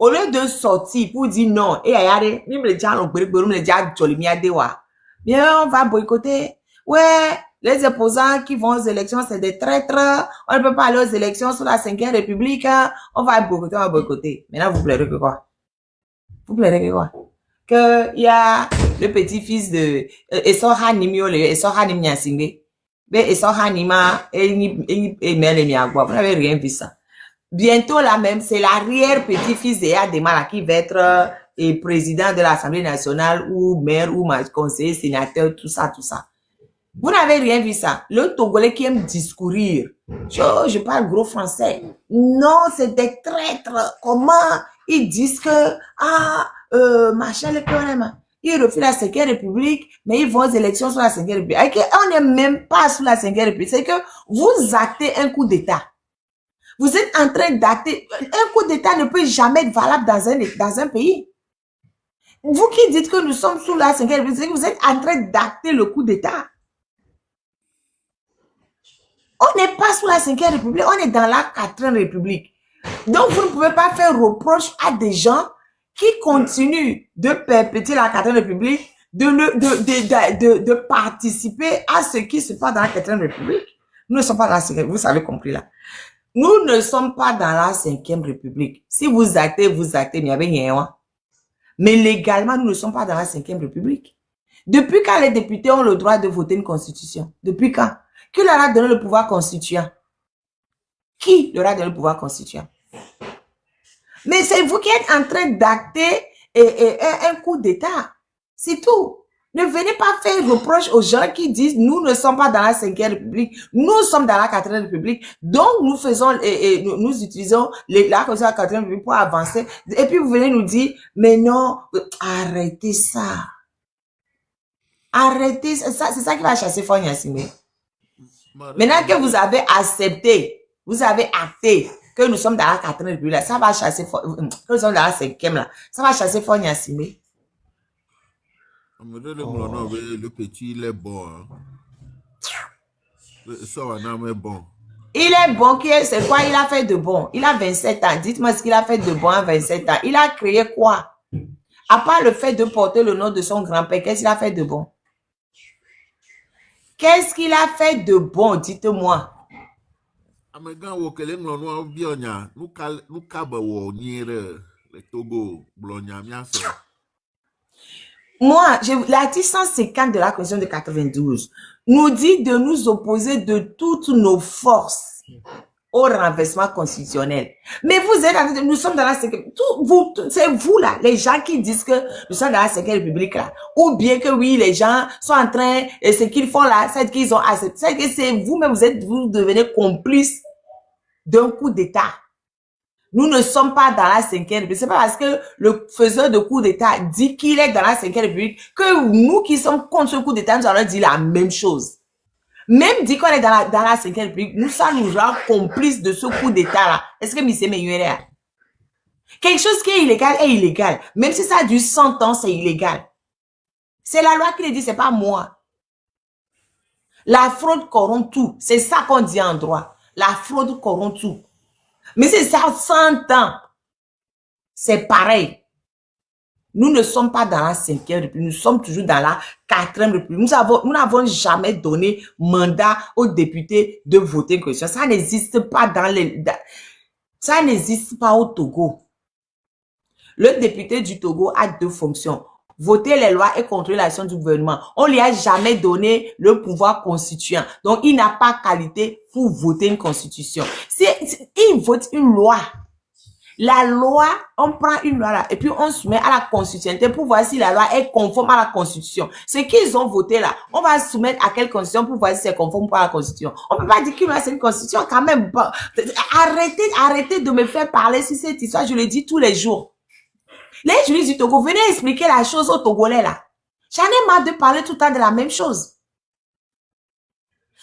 Au lieu de sortir pour dire non, et regardez, même les gens, bien, on va boycotter. Ouais, les opposants qui vont aux élections, c'est des traîtres. On ne peut pas aller aux élections sous la 5e République. On va boycotter, on va boycotter. Maintenant, vous plairez que quoi? Vous plairez que quoi? Que il y a le petit-fils de Essoha Nimiole, Essoha Nimiasingé. Mais Essoha Nima et Mele Miagua. Vous n'avez rien vu ça. Bientôt là même, c'est l'arrière-petit-fils de Yademala qui va être président de l'Assemblée nationale ou maire ou conseiller, sénateur, tout ça, tout ça. Vous n'avez rien vu ça. Le Togolais qui aime discourir. Je parle gros français. Non, c'est des traîtres. Comment ils disent que, machin le problème. Ils refusent la 5e République, mais ils vont aux élections sur la 5e République. On n'est même pas sous la 5e République. C'est que vous actez un coup d'État. Vous êtes en train d'acter. Un coup d'État ne peut jamais être valable dans un pays. Vous qui dites que nous sommes sous la 5e République, vous êtes en train d'acter le coup d'État. On n'est pas sous la 5e République, on est dans la 4e République. Donc, vous ne pouvez pas faire reproche à des gens qui continuent de perpétuer la 4e République, de participer à ce qui se passe dans la 4e République. Nous ne sommes pas dans la 5e, vous avez compris là. Nous ne sommes pas dans la 5e République. Si vous actez, il n'y avait rien. Mais légalement, nous ne sommes pas dans la 5e République. Depuis quand les députés ont le droit de voter une constitution? Depuis quand? Qui leur a donné le pouvoir constituant? Qui leur a donné le pouvoir constituant? Mais c'est vous qui êtes en train d'acter un coup d'État. C'est tout. Ne venez pas faire reproche aux gens qui disent nous ne sommes pas dans la 5e République, nous sommes dans la 4e République, donc nous faisons nous utilisons la Constitution de la 4e République pour avancer. Et puis vous venez nous dire mais non, arrêtez ça. Arrêtez ça, c'est ça qui va chasser Faure Gnassingbé. Maintenant que vous avez accepté, vous avez acté que nous sommes dans la 4e République, ça va chasser que nous sommes dans la 5e là, ça va chasser Faure Gnassingbé. Le petit, il est bon. Ça va, bon. Il est bon, c'est quoi il a fait de bon? Il a 27 ans. Dites-moi ce qu'il a fait de bon à 27 ans. Il a créé quoi? À part le fait de porter le nom de son grand-père, qu'est-ce qu'il a fait de bon? Qu'est-ce qu'il a fait de bon? Dites-moi. Moi, l'article 150 de la Constitution de 92 nous dit de nous opposer de toutes nos forces au renversement constitutionnel. Mais vous êtes, nous sommes dans la 5e, c'est vous là, les gens qui disent que nous sommes dans la 5e République là, ou bien que oui, les gens sont en train, et ce qu'ils font là, c'est qu'ils ont accepté, c'est que c'est vous-même, vous devenez complice d'un coup d'État. Nous ne sommes pas dans la 5e République. C'est pas parce que le faiseur de coup d'État dit qu'il est dans la 5e République que nous qui sommes contre ce coup d'État, nous allons dire la même chose. Même dit qu'on est dans la 5e République, nous, ça nous rend complices de ce coup d'État-là. Est-ce que M. Menyuere? Quelque chose qui est illégal. Même si ça a du 100 ans, c'est illégal. C'est la loi qui le dit, c'est pas moi. La fraude corrompt tout. C'est ça qu'on dit en droit. La fraude corrompt tout. Mais c'est ça, 100 ans. C'est pareil. Nous ne sommes pas dans la 5e République, nous sommes toujours dans la 4e République. Nous n'avons jamais donné mandat aux députés de voter une constitution. Ça n'existe pas ça n'existe pas au Togo. Le député du Togo a 2 fonctions. Voter les lois et contrôler l'action du gouvernement. On lui a jamais donné le pouvoir constituant. Donc, il n'a pas qualité pour voter une constitution. Il vote une loi. La loi, on prend une loi là, et puis on soumet à la constitutionnalité pour voir si la loi est conforme à la constitution. Ce qu'ils ont voté là, on va soumettre à quelle constitution pour voir si c'est conforme ou à la constitution. On peut pas dire qu'une loi c'est une constitution quand même. Arrêtez de me faire parler sur cette histoire, je le dis tous les jours. Les juristes du Togo, venez expliquer la chose aux Togolais là. J'en ai marre de parler tout le temps de la même chose.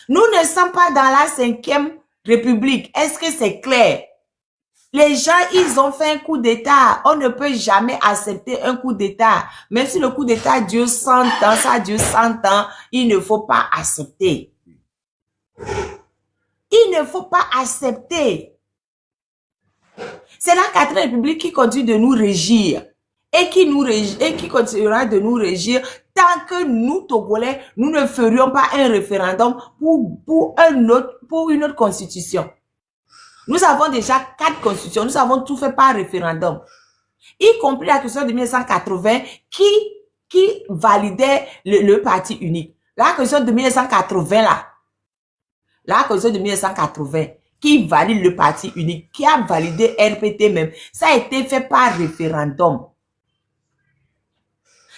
Nous ne sommes pas dans la 5e République. Est-ce que c'est clair? Les gens, ils ont fait un coup d'État. On ne peut jamais accepter un coup d'État. Même si le coup d'État dure 100 ans, ça dure 100 ans, il ne faut pas accepter. Il ne faut pas accepter. C'est la 4e République qui continue de nous régir et qui continuera de nous régir tant que nous, Togolais, nous ne ferions pas un référendum pour une autre constitution. Nous avons déjà 4 constitutions, nous avons tout fait par référendum, y compris la constitution de 1980 qui validait le parti unique. La constitution de 1980 là, la constitution de 1980 qui valide le parti unique, qui a validé RPT même, ça a été fait par référendum.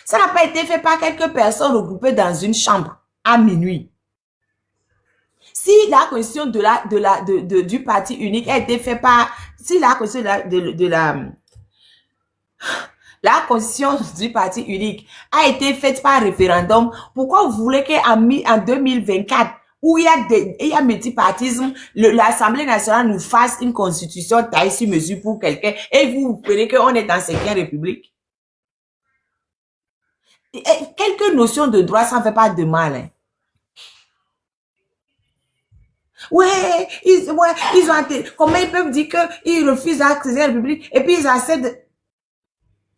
Ça n'a pas été fait par quelques personnes regroupées dans une chambre à minuit. Si la constitution du parti unique a été faite par, si la constitution la constitution du parti unique a été faite par référendum, pourquoi vous voulez qu'en 2024, où il y a multipartisme, l'Assemblée nationale nous fasse une constitution taille sur mesure pour quelqu'un et vous verrez qu'on est dans 5e République? Et quelques notions de droit, ça ne fait pas de mal. Hein. Ouais, ils ont comment ils peuvent dire qu'ils refusent la 5e République et puis ils acceptent.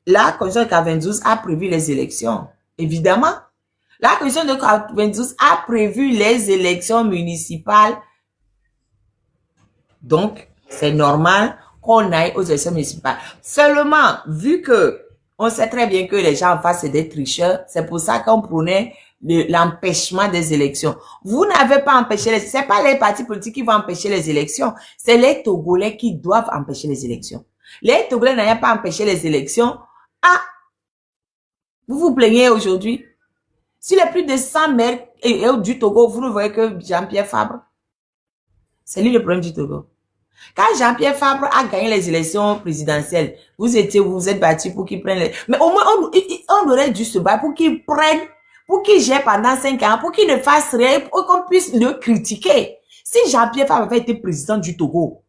La Constitution de 92 a prévu les élections, évidemment. La Constitution de 92 a prévu les élections municipales. Donc, c'est normal qu'on aille aux élections municipales. Seulement, vu que on sait très bien que les gens en face, c'est des tricheurs, c'est pour ça qu'on prenait l'empêchement des élections. Vous n'avez pas empêché c'est pas les partis politiques qui vont empêcher les élections, c'est les Togolais qui doivent empêcher les élections. Les Togolais n'ayant pas empêché les élections, vous vous plaignez aujourd'hui. Si les plus de 100 maires du Togo, vous ne voyez que Jean-Pierre Fabre. C'est lui le problème du Togo. Quand Jean-Pierre Fabre a gagné les élections présidentielles, vous êtes battu pour qu'il prenne les... Mais au moins, on aurait dû se battre pour qu'il prenne, pour qu'il gère pendant 5 ans, pour qu'il ne fasse rien, pour qu'on puisse le critiquer. Si Jean-Pierre Fabre avait été président du Togo,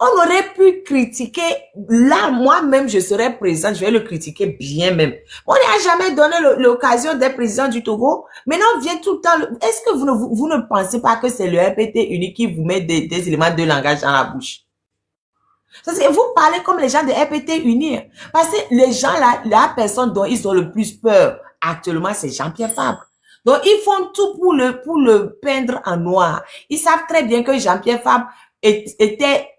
on aurait pu critiquer, là, moi-même, je serais président, je vais le critiquer bien même. On n'a jamais donné l'occasion d'être président du Togo. Maintenant, on vient tout le temps, est-ce que vous ne pensez pas que c'est le RPT unique qui vous met des éléments de langage dans la bouche? Vous parlez comme les gens de RPT unis. Parce que les gens là, la personne dont ils ont le plus peur actuellement, c'est Jean-Pierre Fabre. Donc, ils font tout pour le peindre en noir. Ils savent très bien que Jean-Pierre Fabre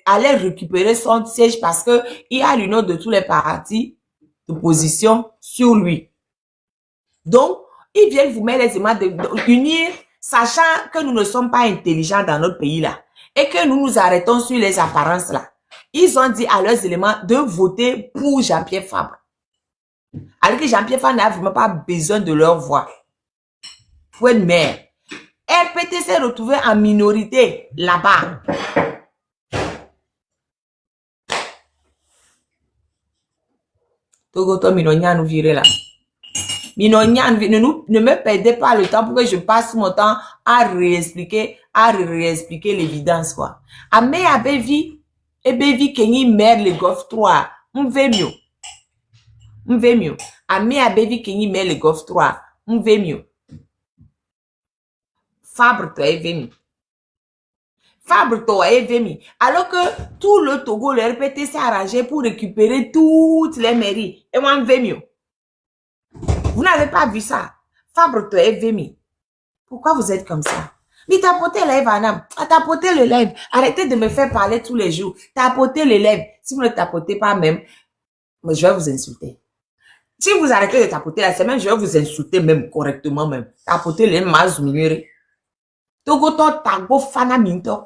allait récupérer son siège parce que il y a l'union de tous les partis d'opposition sur lui. Donc, ils viennent vous mettre les éléments d'unir, sachant que nous ne sommes pas intelligents dans notre pays là et que nous nous arrêtons sur les apparences là. Ils ont dit à leurs éléments de voter pour Jean-Pierre Fabre. Alors que Jean-Pierre Fabre n'a vraiment pas besoin de leur voix. Pour être maire. RPT s'est retrouvé en minorité là-bas. Togo, toi, Minonia nous virer là. Minonia, ne me perdez pas le temps pour que je passe mon temps à réexpliquer l'évidence, quoi. Ame abevi, ebevi kenyi mer le golf 3. M've mieux. Ame abevi kenyi mer le golf 3. M've mieux. Fabre, toi, evemi. Fabre, toi, evemi. Alors que tout le Togo, le RPT s'est arrangé pour récupérer toutes les mairies. Et moi, m've mieux. Vous n'avez pas vu ça. Fabre, toi, evemi. Pourquoi vous êtes comme ça? Mais tapotez le lèvres, Anam. Tapotez le lèvres. Arrêtez de me faire parler tous les jours. Tapotez les lèvres. Si vous ne tapotez pas même, je vais vous insulter. Si vous arrêtez de tapoter la semaine, je vais vous insulter même correctement même. Tapotez les mazumire. Togoto tago fana minto.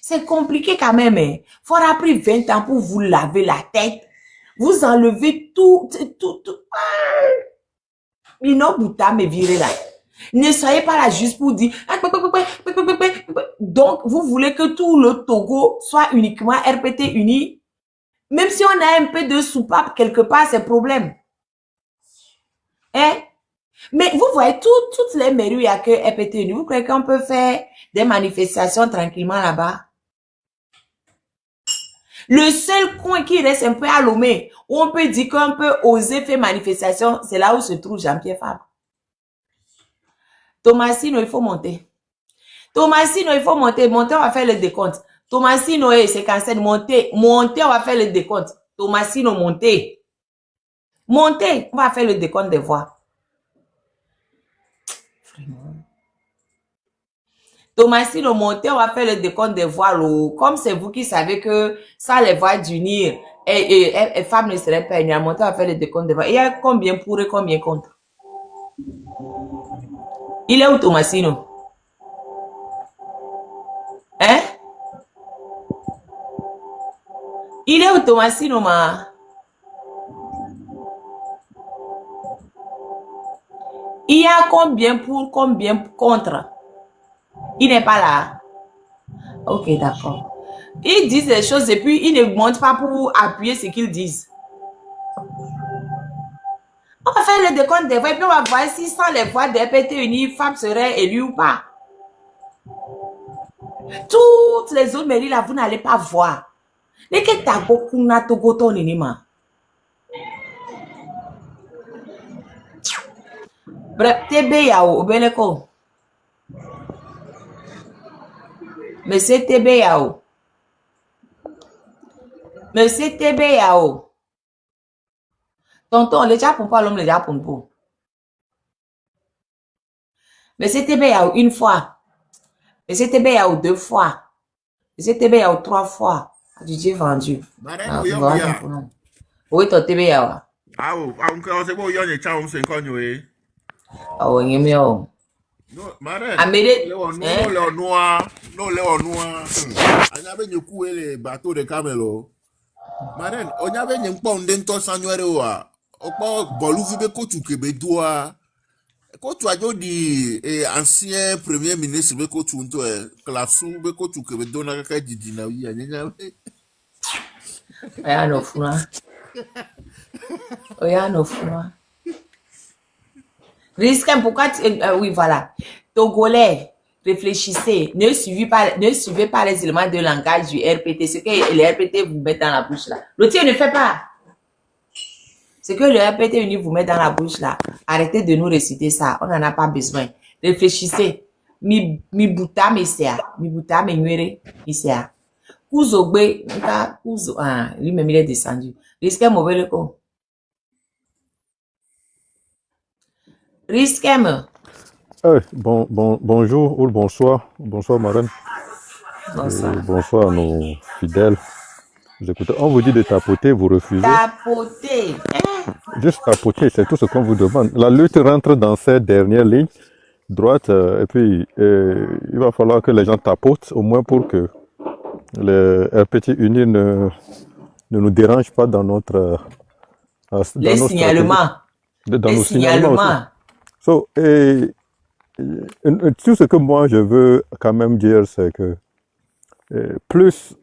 C'est compliqué quand même. Il faudra pris 20 ans pour vous laver la tête. Vous enlevez tout. Mino bouta me virer là. Ne soyez pas là juste pour dire. Donc, vous voulez que tout le Togo soit uniquement RPT uni. Même si on a un peu de soupape quelque part, c'est problème. Hein? Mais vous voyez, toutes les mairies, il n'y a que RPT uni. Vous croyez qu'on peut faire des manifestations tranquillement là-bas? Le seul coin qui reste un peu à Lomé, où on peut dire qu'on peut oser faire manifestation, c'est là où se trouve Jean-Pierre Fabre. Thomasino, il faut monter. Thomasino, il faut monter. Monter, on va faire le décompte. Thomasino, c'est cancel. Montez, on va faire le décompte. Thomasino, montez. Montez, on va faire le décompte des voix. Thomasino, montez, on va faire le décompte des voix. Comme c'est vous qui savez que ça, les voix d'unir, et femmes ne seraient pas unies. Montez, on va faire le décompte des voix. Il y a combien pour et combien contre? Il est où, Thomasino? Hein? Il est où, Thomasino, ma? Il y a combien pour, combien contre? Il n'est pas là. Ok, d'accord. Ils disent des choses et puis ils ne montrent pas pour appuyer ce qu'ils disent. On va faire le décompte des voix et puis on va voir si sans les voix des RPT unis, femmes seraient élues ou pas. Toutes les autres mairies là, vous n'allez pas voir. Mais que t'as beaucoup na togo ton inima. Bref, TB Yao, Obeleko. Monsieur TB Yao. Monsieur TB Yao. Tonton, le Japon pas l'homme, le Japon pour. Monsieur TB Yao une fois. Monsieur TB Yao 2 fois. Monsieur TB Yao 3 fois. Du Dieu vendu. Oui, ton TB Yao. Ah, on sait pas où il y a des gens qui sont connus. Ah, oui, il y a mieux. Non, Marraine. Amédée. Non, les noirs. Non, les noirs. On avait une coup les bateaux de Camelo. Marraine, on avait une pomme d'entos sanuero. On peut boluviber coach Québécois. Quand tu as dit ancien premier ministre, Beko Tunto, Classou, Beko Tuke, Donaka Didinawi, Oya no funa. Oya no funa. Risque, pourquoi oui, voilà. Togolais, réfléchissez. Ne suivez pas les éléments de langage du RPT. Ce que le RPT vous met dans la bouche là. L'autre ne fait pas. Ce que le RPT uni vous met dans la bouche là. Arrêtez de nous réciter ça. On n'en a pas besoin. Réfléchissez. Mi buta me sea. Mi buta me nuere. Mi sea. Kouzogbe. Ah, lui-même il est descendu. Risque mauvais le con. Risque bonjour ou bonsoir. Bonsoir, Marraine. Bonsoir. Bonsoir à nos fidèles. Écoutez, on vous dit de tapoter, vous refusez. Tapoter. Juste tapoter, c'est tout ce qu'on vous demande. La lutte rentre dans ces dernières lignes droites et puis il va falloir que les gens tapotent au moins pour que les RPT unis ne nous dérangent pas dans notre... les signalements. Dans nos signalements. So, tout ce que moi je veux quand même dire, c'est que plus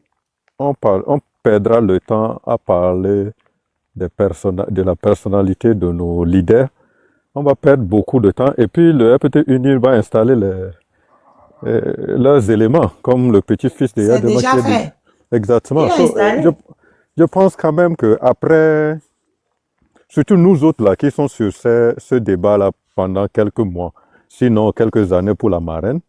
on perdra le temps à parler de la personnalité de nos leaders, on va perdre beaucoup de temps et puis le RPT Unir va installer leurs éléments, comme le petit-fils de Yadema. C'est déjà fait. Exactement. So, je pense quand même qu'après, surtout nous autres là qui sont sur ce débat-là pendant quelques mois, sinon quelques années pour la marraine,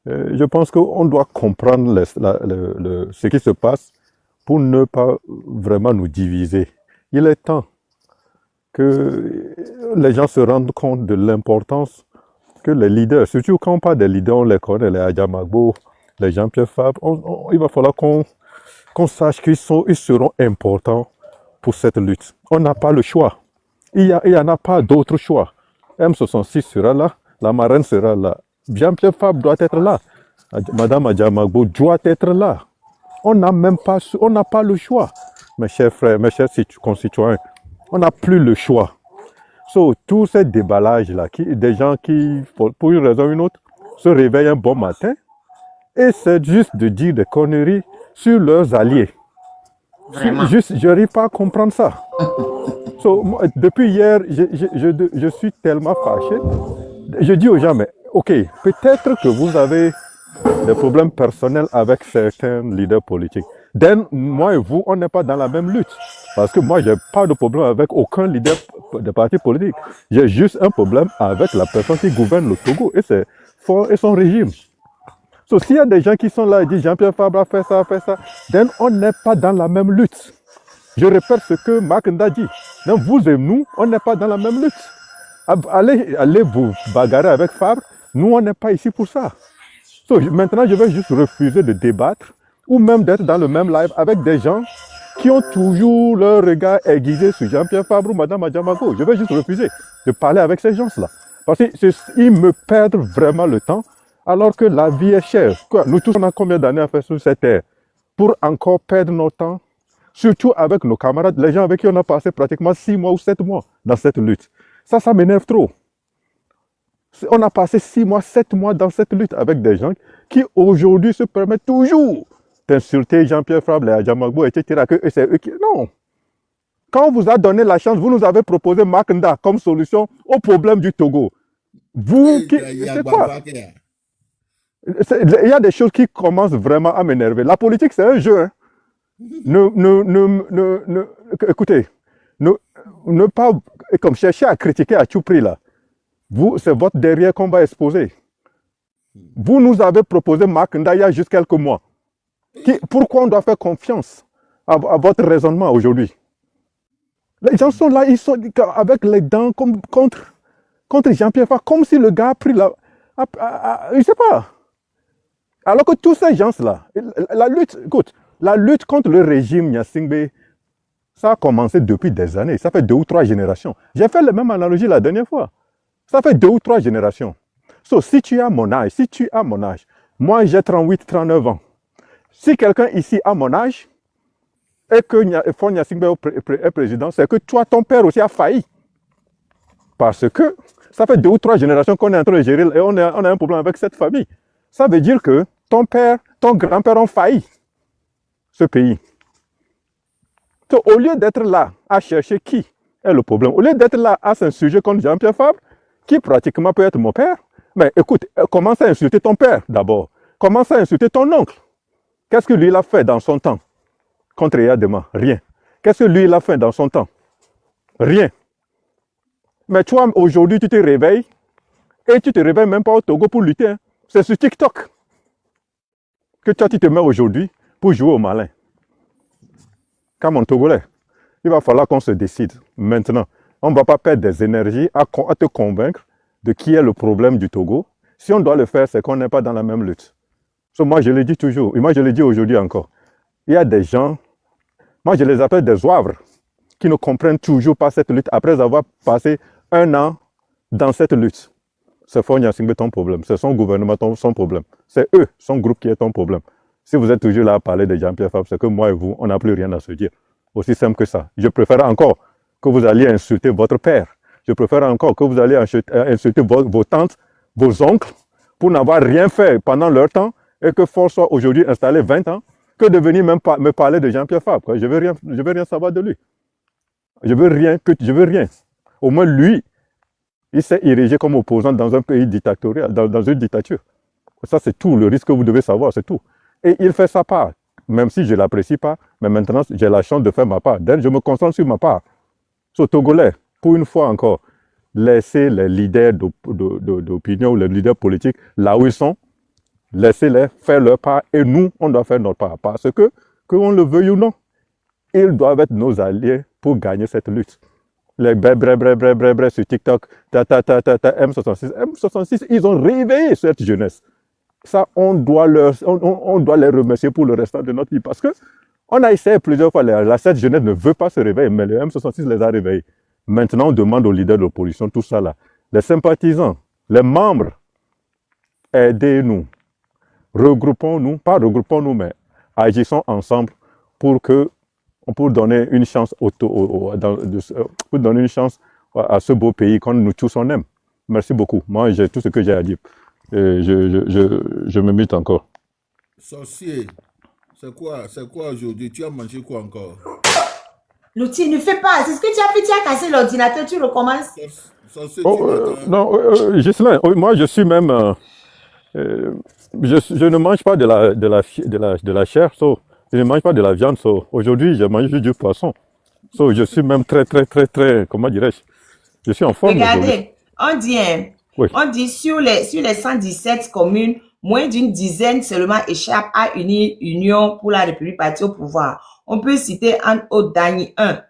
je pense qu'on doit comprendre ce qui se passe pour ne pas vraiment nous diviser. Il est temps que les gens se rendent compte de l'importance que les leaders, surtout quand on parle des leaders, on les connaît, les Adjamagbo, les Jean-Pierre Fabre, il va falloir qu'on sache qu'ils seront importants pour cette lutte. On n'a pas le choix. Il n'y en a pas d'autre choix. M66 sera là, la marraine sera là. Jean-Pierre Fabre doit être là. Madame Adjamagbo doit être là. On n'a pas le choix. Mes chers frères, mes chers concitoyens, on n'a plus le choix. So, tout ce déballage-là, des gens qui, pour une raison ou une autre, se réveillent un bon matin et c'est juste de dire des conneries sur leurs alliés. Je n'arrive pas à comprendre ça. So, moi, depuis hier, je suis tellement fâché. Je dis aux gens, mais ok, peut-être que vous avez des problèmes personnels avec certains leaders politiques. Moi et vous, on n'est pas dans la même lutte. Parce que moi, je n'ai pas de problème avec aucun leader de parti politique. J'ai juste un problème avec la personne qui gouverne le Togo et son régime. So, s'il y a des gens qui sont là et disent Jean-Pierre Fabre a fait ça, then on n'est pas dans la même lutte. Je répète ce que Marc Nda dit. Donc, vous et nous, on n'est pas dans la même lutte. Allez vous bagarrer avec Fabre. Nous, on n'est pas ici pour ça. So, maintenant, je vais juste refuser de débattre ou même d'être dans le même live avec des gens qui ont toujours leur regard aiguisé sur Jean-Pierre Fabre ou Madame Adjamago. Je vais juste refuser de parler avec ces gens-là. Parce qu'ils me perdent vraiment le temps, alors que la vie est chère. Quoi, nous tous, on a combien d'années à faire sur cette terre pour encore perdre notre temps, surtout avec nos camarades, les gens avec qui on a passé pratiquement 6 mois ou 7 mois dans cette lutte. Ça m'énerve trop. On a passé 6 mois, 7 mois dans cette lutte avec des gens qui aujourd'hui se permettent toujours d'insulter Jean-Pierre Fabre, les Adjamagbo, etc. Que c'est eux qui... Non. Quand on vous a donné la chance, vous nous avez proposé Marc Nda comme solution au problème du Togo. Vous, c'est quoi? Il y a des choses qui commencent vraiment à m'énerver. La politique, c'est un jeu. Hein. Écoutez, ne pas comme chercher à critiquer à tout prix là. Vous, c'est votre derrière qu'on va exposer. Vous nous avez proposé Marc Nda il y a juste quelques mois. Pourquoi on doit faire confiance à votre raisonnement aujourd'hui? Les gens sont là, ils sont avec les dents contre Jean-Pierre Fabre, comme si le gars a pris la... je ne sais pas. Alors que tous ces gens-là, la lutte contre le régime Gnassingbé, ça a commencé depuis des années. Ça fait 2 ou 3 générations. J'ai fait la même analogie la dernière fois. Ça fait 2 ou 3 générations. So, si tu as mon âge, moi j'ai 38, 39 ans. Si quelqu'un ici a mon âge, et que Faure Gnassingbé est président, c'est que toi, ton père aussi a failli. Parce que ça fait 2 ou 3 générations qu'on est en train de gérer et on a un problème avec cette famille. Ça veut dire que ton père, ton grand-père ont failli ce pays. Donc, au lieu d'être là à chercher qui est le problème, au lieu d'être là à s'insurger contre Jean-Pierre Fabre, qui pratiquement peut être mon père, mais écoute, commence à insulter ton père d'abord. Commence à insulter ton oncle. Qu'est-ce que lui il a fait dans son temps contre Yadema? Rien. Qu'est-ce que lui il a fait dans son temps? Rien. Mais toi, aujourd'hui, tu te réveilles et tu te réveilles même pas au Togo pour lutter. Hein. C'est sur TikTok que toi, tu te mets aujourd'hui pour jouer au malin. Comme mon Togolais, il va falloir qu'on se décide maintenant. On ne va pas perdre des énergies à te convaincre de qui est le problème du Togo. Si on doit le faire, c'est qu'on n'est pas dans la même lutte. So, moi, je le dis toujours, et moi, je le dis aujourd'hui encore. Il y a des gens, moi, je les appelle des zouaves, qui ne comprennent toujours pas cette lutte après avoir passé 1 an dans cette lutte. C'est Faure Gnassingbé ton problème, c'est son gouvernement son problème. C'est eux, son groupe qui est ton problème. Si vous êtes toujours là à parler de Jean-Pierre Fabre, c'est que moi et vous, on n'a plus rien à se dire. Aussi simple que ça. Je préfère encore que vous alliez insulter votre père. Je préfère encore que vous alliez insulter vos tantes, vos oncles, pour n'avoir rien fait pendant leur temps et que Faure soit aujourd'hui installé 20 ans, que de venir même me parler de Jean-Pierre Fabre. Je veux rien savoir de lui. Je veux rien. Au moins, lui, il s'est érigé comme opposant dans un pays dictatorial, dans une dictature. Ça, c'est tout. Le risque que vous devez savoir, c'est tout. Et il fait sa part, même si je ne l'apprécie pas, mais maintenant, j'ai la chance de faire ma part. Je me concentre sur ma part. So, Togolais, pour une fois encore, laissez les leaders d'opinion ou les leaders politiques là où ils sont, laissez-les faire leur part et nous, on doit faire notre part. Parce que, qu'on le veuille ou non, ils doivent être nos alliés pour gagner cette lutte. Les bré sur TikTok, M66, ils ont réveillé cette jeunesse. Ça, on doit les remercier pour le restant de notre vie. Parce qu'on a essayé plusieurs fois, cette jeunesse ne veut pas se réveiller, mais le M66 les a réveillés. Maintenant, on demande aux leaders de l'opposition, tout ça là, les sympathisants, les membres, aidez-nous. Regroupons-nous, mais agissons ensemble pour donner une chance pour donner une chance à ce beau pays qu'on nous tous on aime. Merci beaucoup. Moi, j'ai tout ce que j'ai à dire. Et je me mute encore. Sorcier, c'est quoi aujourd'hui? Tu as mangé quoi encore? L'outil, ne fais pas. C'est ce que tu as fait. Tu as cassé l'ordinateur. Tu recommences. Sorcier, non, Ghislain, moi, je suis même... je ne mange pas de la chair, je ne mange pas de la viande. Aujourd'hui, je mange juste du poisson. Je suis même très, comment dirais-je? Je suis en forme. Regardez, on dit, hein, Oui. On dit sur les 117 communes, moins d'une dizaine seulement échappent à une union pour la République partie au pouvoir. On peut citer en haut Dany 1,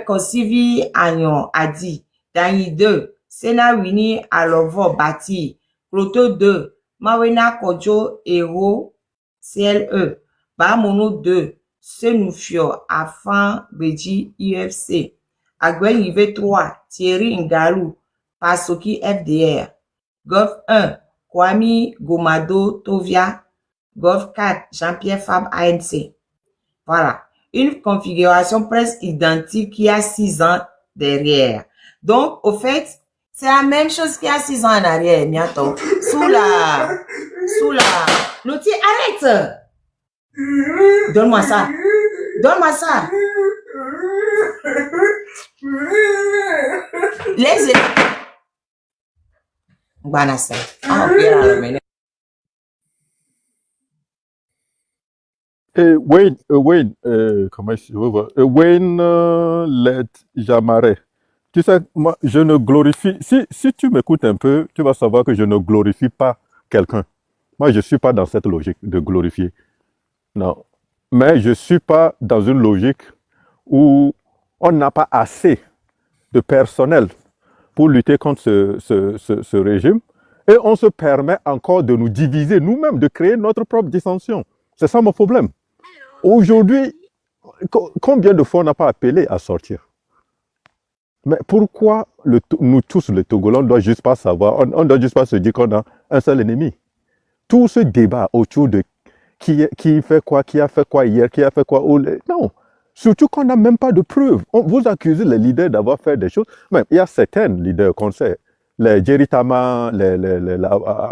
Kosivi Agnon Adi, Dany 2, Sena Wini Alovo Bati, Proto 2, Mawena Kodjo Ero CLE, Bamono 2, Senufio Afan Beji UFC, Agwel Yves 3, Thierry Ngalou, Pasoki FDR, Gov 1, Kwame Gomado Tovia, Gov 4, Jean-Pierre Fabre ANC. Voilà. Une configuration presque identique qui a 6 ans derrière. Donc, au fait, c'est la même chose qu'il y a 6 ans en arrière, bientôt. Sous la... L'outil, arrête! Donne-moi ça. Donne-moi ça. Les Banassa. Ah, ok, alors, maintenant. Comment je veux voir? Wayne Let Jamare. Tu sais, moi, je ne glorifie. Si tu m'écoutes un peu, tu vas savoir que je ne glorifie pas quelqu'un. Moi, je ne suis pas dans cette logique de glorifier. Non. Mais je ne suis pas dans une logique où on n'a pas assez de personnel pour lutter contre ce régime. Et on se permet encore de nous diviser nous-mêmes, de créer notre propre dissension. C'est ça mon problème. Aujourd'hui, combien de fois on n'a pas appelé à sortir? Mais pourquoi nous tous, les Togolais, on ne doit juste pas savoir, on ne doit juste pas se dire qu'on a un seul ennemi? Tout ce débat autour de qui fait quoi, qui a fait quoi hier, qui a fait quoi... Non, surtout qu'on n'a même pas de preuves. Vous accusez les leaders d'avoir fait des choses. Même, il y a certains leaders qu'on sait, les Jerry Tama, les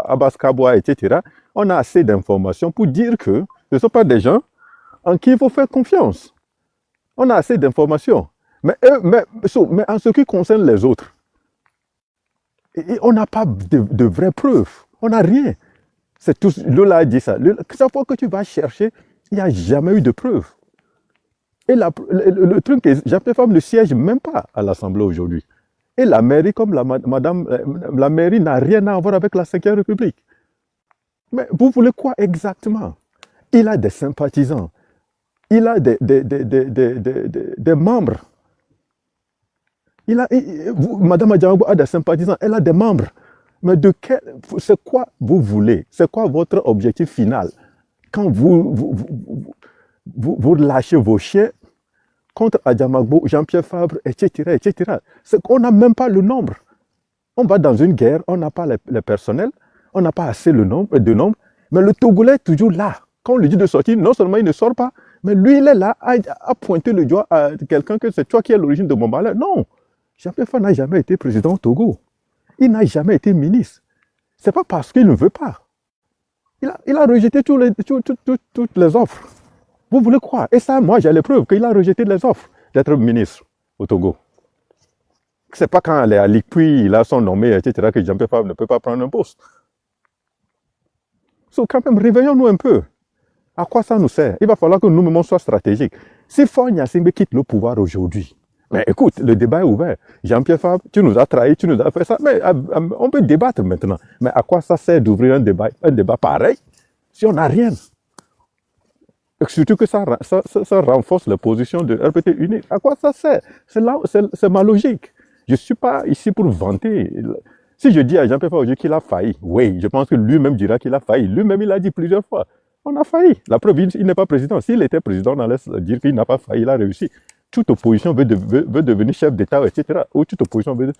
Abbas Kabwa, etc. On a assez d'informations pour dire que ce ne sont pas des gens en qui il faut faire confiance. On a assez d'informations. Mais en ce qui concerne les autres, on n'a pas de vraies preuves. On n'a rien. C'est tout. Lola a dit ça. Chaque fois que tu vas chercher, il n'y a jamais eu de preuves. Et le truc est, Jean-Pierre Fabre ne siège même pas à l'Assemblée aujourd'hui. Et la mairie, comme la mairie n'a rien à voir avec la 5e République. Mais vous voulez quoi exactement? Il a des sympathisants. Il a des membres. Madame Adjamagbo a des sympathisants. Elle a des membres. Mais c'est quoi vous voulez? C'est quoi votre objectif final? Quand vous lâchez vos chiens contre Adjamagbo, Jean-Pierre Fabre, etc., etc. C'est qu'on n'a même pas le nombre. On va dans une guerre, on n'a pas le personnel, on n'a pas assez de nombre, mais le Togolais est toujours là. Quand on lui dit de sortir, non seulement il ne sort pas, mais lui, il est là à pointer le doigt à quelqu'un que c'est toi qui es à l'origine de mon malheur. Non, Jean-Pierre Fabre n'a jamais été président au Togo. Il n'a jamais été ministre. Ce n'est pas parce qu'il ne veut pas. Il a rejeté toutes les offres. Vous voulez quoi? Et ça, moi, j'ai les preuves qu'il a rejeté les offres d'être ministre au Togo. Ce n'est pas quand elle est à l'ICPUI, il a son nommé, etc., que Jean-Pierre Fabre ne peut pas prendre un poste. So, quand même, réveillons-nous un peu. À quoi ça nous sert? Il va falloir que nous-mêmes soyons stratégiques. Si Faure Gnassingbé quitte le pouvoir aujourd'hui, mais écoute, le débat est ouvert. Jean-Pierre Fabre, tu nous as trahis, tu nous as fait ça. Mais on peut débattre maintenant. Mais à quoi ça sert d'ouvrir un débat pareil si on n'a rien? Et surtout que ça renforce la position de RPT unique. À quoi ça sert? C'est ma logique. Je ne suis pas ici pour vanter. Si je dis à Jean-Pierre Fabre qu'il a failli, oui, je pense que lui-même dira qu'il a failli. Lui-même, il a dit plusieurs fois. On a failli. La preuve, il n'est pas président. S'il était président, on allait dire qu'il n'a pas failli, il a réussi. Toute opposition veut devenir chef d'État, etc. Ou toute opposition veut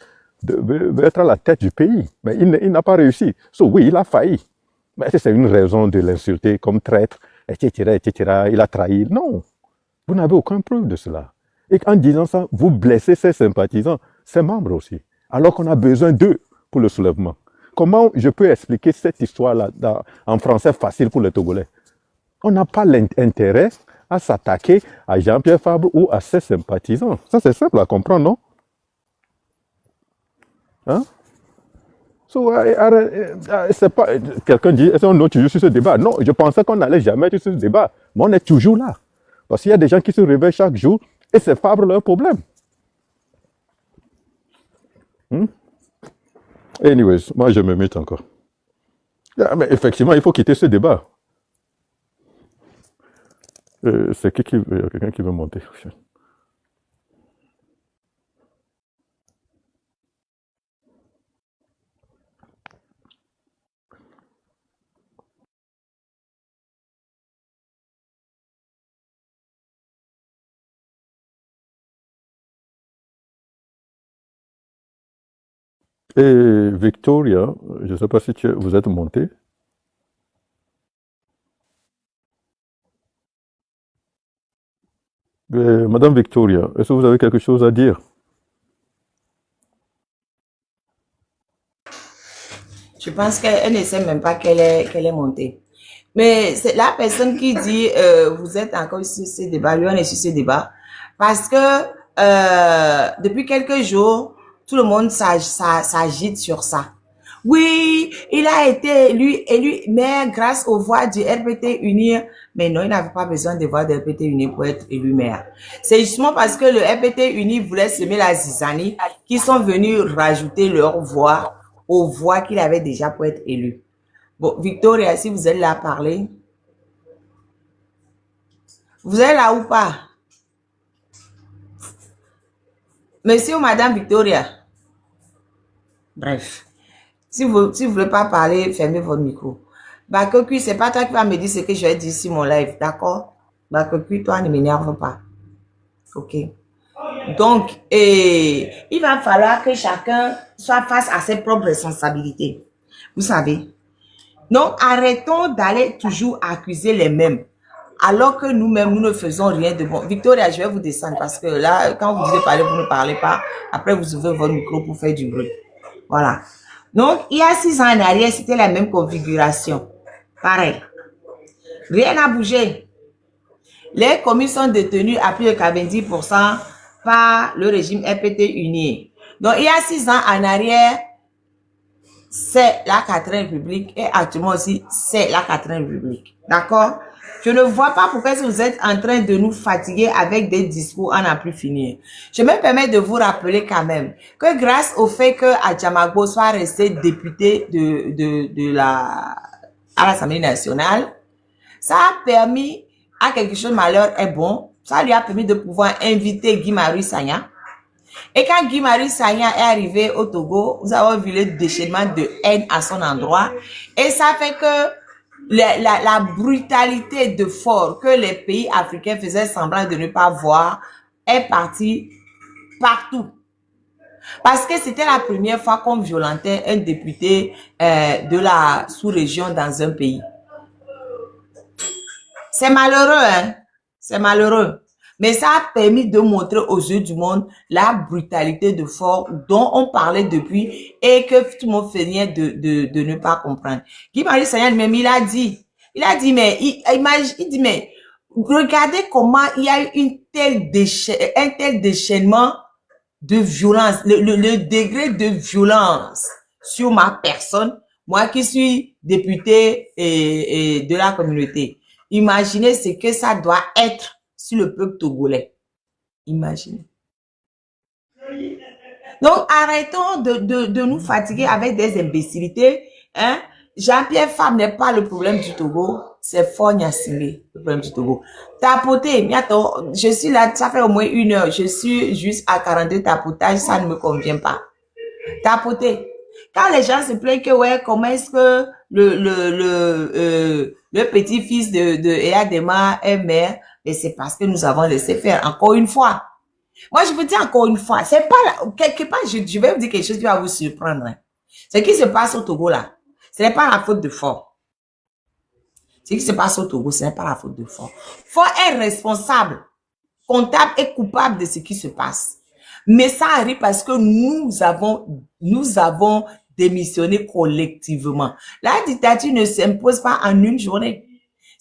être à la tête du pays. Mais il n'a pas réussi. Oui, il a failli. Mais c'est une raison de l'insulter comme traître, etc., etc. Il a trahi. Non. Vous n'avez aucune preuve de cela. Et en disant ça, vous blessez ses sympathisants, ses membres aussi. Alors qu'on a besoin d'eux pour le soulèvement. Comment je peux expliquer cette histoire-là en français facile pour les Togolais? On n'a pas l'intérêt à s'attaquer à Jean-Pierre Fabre ou à ses sympathisants. Ça, c'est simple à comprendre, non? Hein? C'est pas... Quelqu'un dit, est-ce qu'on est toujours sur ce débat? Non, je pensais qu'on n'allait jamais être sur ce débat. Mais on est toujours là. Parce qu'il y a des gens qui se réveillent chaque jour et c'est Fabre leur problème. Anyways, moi, je me mute encore. Ah, mais effectivement, il faut quitter ce débat. C'est qui veut... Il y a quelqu'un qui veut monter. Et Victoria, je ne sais pas si vous êtes montée. Madame Victoria, est-ce que vous avez quelque chose à dire? Je pense qu'elle ne sait même pas qu'elle est montée. Mais c'est la personne qui dit vous êtes encore sur ce débat, lui on est sur ce débat, parce que depuis quelques jours, tout le monde s'agite sur ça. Oui, il a été élu maire grâce aux voix du RPT Uni. Mais non, il n'avait pas besoin de voix du RPT Uni pour être élu maire. C'est justement parce que le RPT Uni voulait semer la zizanie qu'ils sont venus rajouter leur voix aux voix qu'il avait déjà pour être élu. Bon, Victoria, si vous êtes là à parler, vous êtes là ou pas? Monsieur ou madame Victoria? Bref. Si vous ne voulez pas parler, fermez votre micro. Bakoku, c'est pas toi qui vas me dire ce que je vais dire sur mon live, d'accord? Bakoku, toi, ne m'énerve pas. Ok. Donc, il va falloir que chacun soit face à ses propres responsabilités. Vous savez? Donc, arrêtons d'aller toujours accuser les mêmes. Alors que nous-mêmes, nous ne faisons rien de bon. Victoria, je vais vous descendre parce que là, quand vous devez parler, vous ne parlez pas. Après, vous ouvrez votre micro pour faire du bruit. Voilà. Donc, il y a 6 ans en arrière, c'était la même configuration. Pareil. Rien n'a bougé. Les communes sont détenues à plus de 90% par le régime RPT uni. Donc, il y a 6 ans en arrière, c'est la 4e République et actuellement aussi, c'est la 4e République. D'accord? Je ne vois pas pourquoi vous êtes en train de nous fatiguer avec des discours à n'en plus finir. Je me permets de vous rappeler quand même que grâce au fait que Adjamagbo soit resté député à l'Assemblée nationale, ça a permis à quelque chose de malheur est bon. Ça lui a permis de pouvoir inviter Guy Marius Sagna. Et quand Guy Marius Sagna est arrivé au Togo, vous avez vu le déchaînement de haine à son endroit. Et ça fait que la brutalité de fort que les pays africains faisaient semblant de ne pas voir est partie partout. Parce que c'était la première fois qu'on violentait un député de la sous-région dans un pays. C'est malheureux, hein? C'est malheureux. Mais ça a permis de montrer aux yeux du monde la brutalité de fort dont on parlait depuis et que tout le monde feignait de ne pas comprendre. Guy Marius Sagna même, il a dit, mais, il dit, mais, regardez comment il y a eu un tel déchaînement de violence, le degré de violence sur ma personne, moi qui suis député de la communauté. Imaginez ce que ça doit être sur le peuple togolais. Imaginez. Donc, arrêtons de nous fatiguer avec des imbécilités. Hein? Jean-Pierre Femme n'est pas le problème du Togo, c'est Faure Gnassingbé, le problème du Togo. Tapoter, je suis là, ça fait au moins 1 heure, je suis juste à 42 tapotages, ça ne me convient pas. Tapoter. Quand les gens se plaignent que, ouais, comment est-ce que le petit-fils de Eyadema est maire, et c'est parce que nous avons laissé faire. Encore une fois. Moi, je vous dis encore une fois, c'est pas quelque part, je vais vous dire quelque chose qui va vous surprendre. Hein. Ce qui se passe au Togo, là, ce n'est pas la faute de Faure. Ce qui se passe au Togo, ce n'est pas la faute de Faure. Faure est responsable, comptable et coupable de ce qui se passe. Mais ça arrive parce que nous avons démissionné collectivement. La dictature ne s'impose pas en une journée.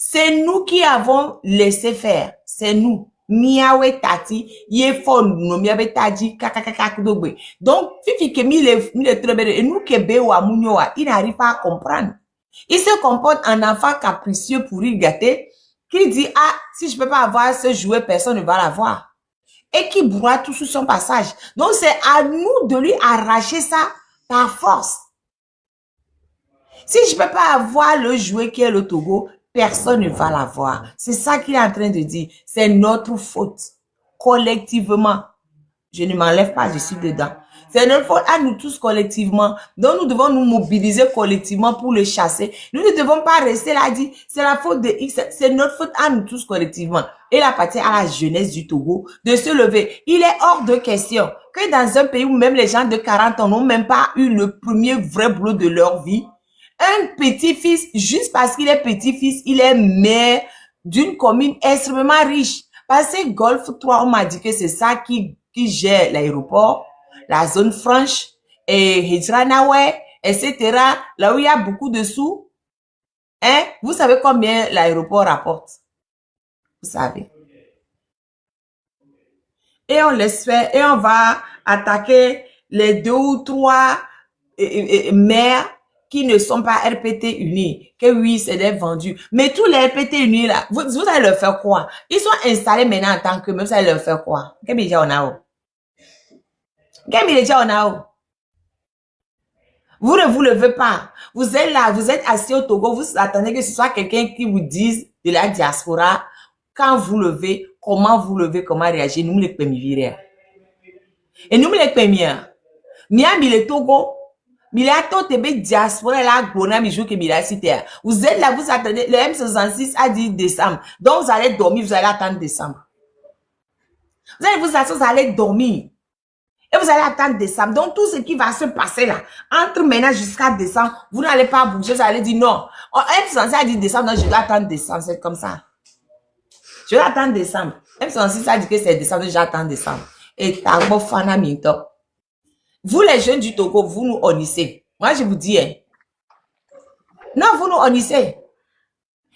C'est nous qui avons laissé faire. C'est nous. Miawe tati, yefo no miabe taji kakakakakdogbe. Donc, fifi ke mi le trebere, et nous ke bewa munyoa, il n'arrive pas à comprendre. Il se comporte en enfant capricieux pourri gâté, qui dit, ah, si je peux pas avoir ce jouet, personne ne va l'avoir. Et qui broie tout sous son passage. Donc, c'est à nous de lui arracher ça par force. Si je ne peux pas avoir le jouet qui est le Togo, personne ne va l'avoir. C'est ça qu'il est en train de dire. C'est notre faute. Collectivement. Je ne m'enlève pas, je suis dedans. C'est notre faute à nous tous collectivement. Donc nous devons nous mobiliser collectivement pour le chasser. Nous ne devons pas rester là dire c'est la faute de X. C'est notre faute à nous tous collectivement. Et la partie à la jeunesse du Togo de se lever. Il est hors de question que dans un pays où même les gens de 40 ans n'ont même pas eu le premier vrai boulot de leur vie, un petit-fils, juste parce qu'il est petit-fils, il est maire d'une commune extrêmement riche. Parce que Golfe 3, on m'a dit que c'est ça qui gère l'aéroport, la zone franche, et Hijranawe, etc. Là où il y a beaucoup de sous. Hein? Vous savez combien l'aéroport rapporte? Vous savez. Et on laisse faire, et on va attaquer les 2 ou 3 maires qui ne sont pas RPT unis, que oui, c'est des vendus. Mais tous les RPT unis là, vous allez leur faire quoi? Ils sont installés maintenant en tant que même, vous allez leur faire quoi? Qu'est-ce que on a? Vous ne vous levez pas. Vous êtes là, vous êtes assis au Togo, vous attendez que ce soit quelqu'un qui vous dise de la diaspora, quand vous levez, comment réagir, nous les premiers. Et nous les premiers. Miami le Togo, Milato tebe diaspora la gona mi joue que Mila cité. Vous êtes là, vous attendez, le M66 a dit décembre. Donc vous allez dormir, vous allez attendre décembre. Vous allez vous asseoir, vous allez dormir. Et vous allez attendre décembre. Donc tout ce qui va se passer là, entre maintenant jusqu'à décembre, vous n'allez pas bouger, vous allez dire non. M66 a dit décembre, donc je dois attendre décembre, c'est comme ça. Je vais attendre décembre. M66 a dit que c'est décembre, j'attends décembre. Et Tagbo Fana Minto. Vous les jeunes du Togo, vous nous honnissez. Moi je vous dis, hein. Non, vous nous honnissez.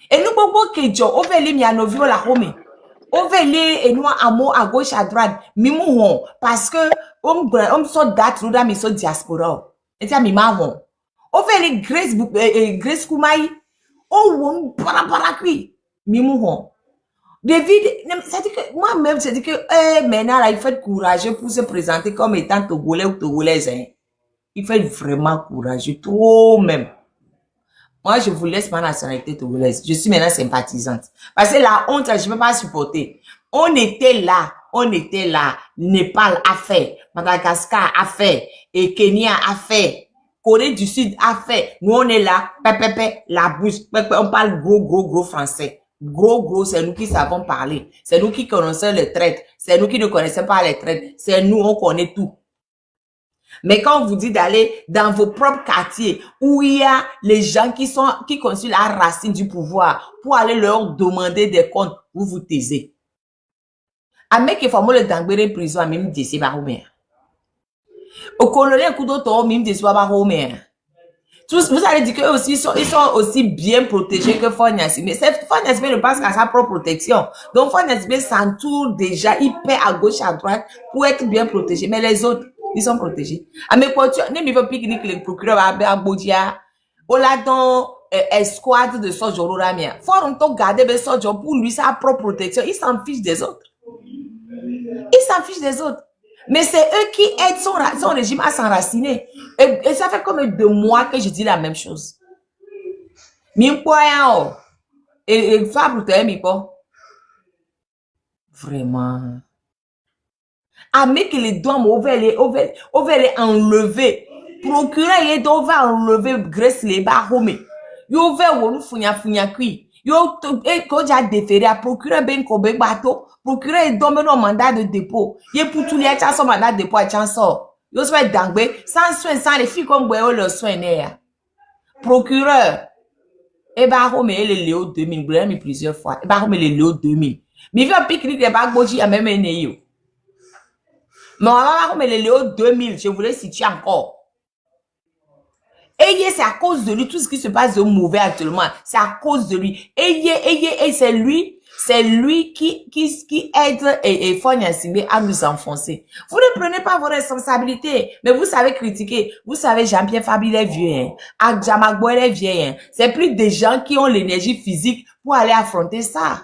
Et nous, beaucoup que on va aller mianovio la home. On va aller et nous à gauche, à droite. Mimouhon. Parce que, on sort date, nous mais so diaspora. Et tiens, mimahon. On va aller Grace Koumaï. On para qui. Mimouhon. David, ça dit que, moi-même, c'est dit que, maintenant, là, il faut être courageux pour se présenter comme étant Togolais ou Togolaise, hein. Il faut être vraiment courageux, trop même. Moi, je vous laisse ma nationalité togolaise. Je suis maintenant sympathisante. Parce que la honte, je ne peux pas supporter. On était là. Népal a fait. Madagascar a fait. Et Kenya a fait. Corée du Sud a fait. Nous, on est là. La bouche. On parle gros français. Gros, c'est nous qui savons parler. C'est nous qui connaissons les traites. C'est nous qui ne connaissons pas les traites. C'est nous, on connaît tout. Mais quand on vous dit d'aller dans vos propres quartiers où il y a les gens qui constituent la racine du pouvoir pour aller leur demander des comptes, vous vous taisez. Avec il faut le dangbere prison même d'ici baroumé. Au colonel coup d'auto même d'ici baroumé. Vous allez dire que aussi ils sont aussi bien protégés que Fonyassi. Mais Fonyassi ne pense qu'à sa propre protection. Donc Fonyassi s'entoure déjà, il paie à gauche, à droite pour être bien protégé. Mais les autres, ils sont protégés. Ah, mais quoi, tu n'aimes pas pique-nique le procureur à Bodia. On l'a dans escouade de Sojoro Ramia. Faut on garder le Sojoro pour lui sa propre protection. Il s'en fiche des autres. Mais c'est eux qui aident son régime à s'enraciner. Et ça fait comme 2 mois que je dis la même chose. Et vraiment. Avec les doigts, on va les enlever. Procureur, il va enlever Grace les baromé. Yo va wonu funya kui. Yo ko ja déféré à procureur ben ko be bateau. Procureur est tombé dans mandat de dépôt. Il pour tous les chanson mandat de dépôt à chanson. Yo soit dangbe sans soin sans les filles comme boyo le soin né. Procureur et baromé le Léo 2000 blâme plusieurs fois. Et baromé le Léo 2000. Mais il pique-nique les bagboji à même né yo. Mais on va voir les Léo 2000, je voulais situer encore. Et c'est à cause de lui, tout ce qui se passe de mauvais actuellement, c'est à cause de lui. Et c'est lui qui aide et Fonyassi à nous enfoncer. Vous ne prenez pas vos responsabilités, mais vous savez critiquer. Vous savez, Jean-Pierre Fabi est vieux, hein. Adjamagbo est vieux, hein. C'est plus des gens qui ont l'énergie physique pour aller affronter ça.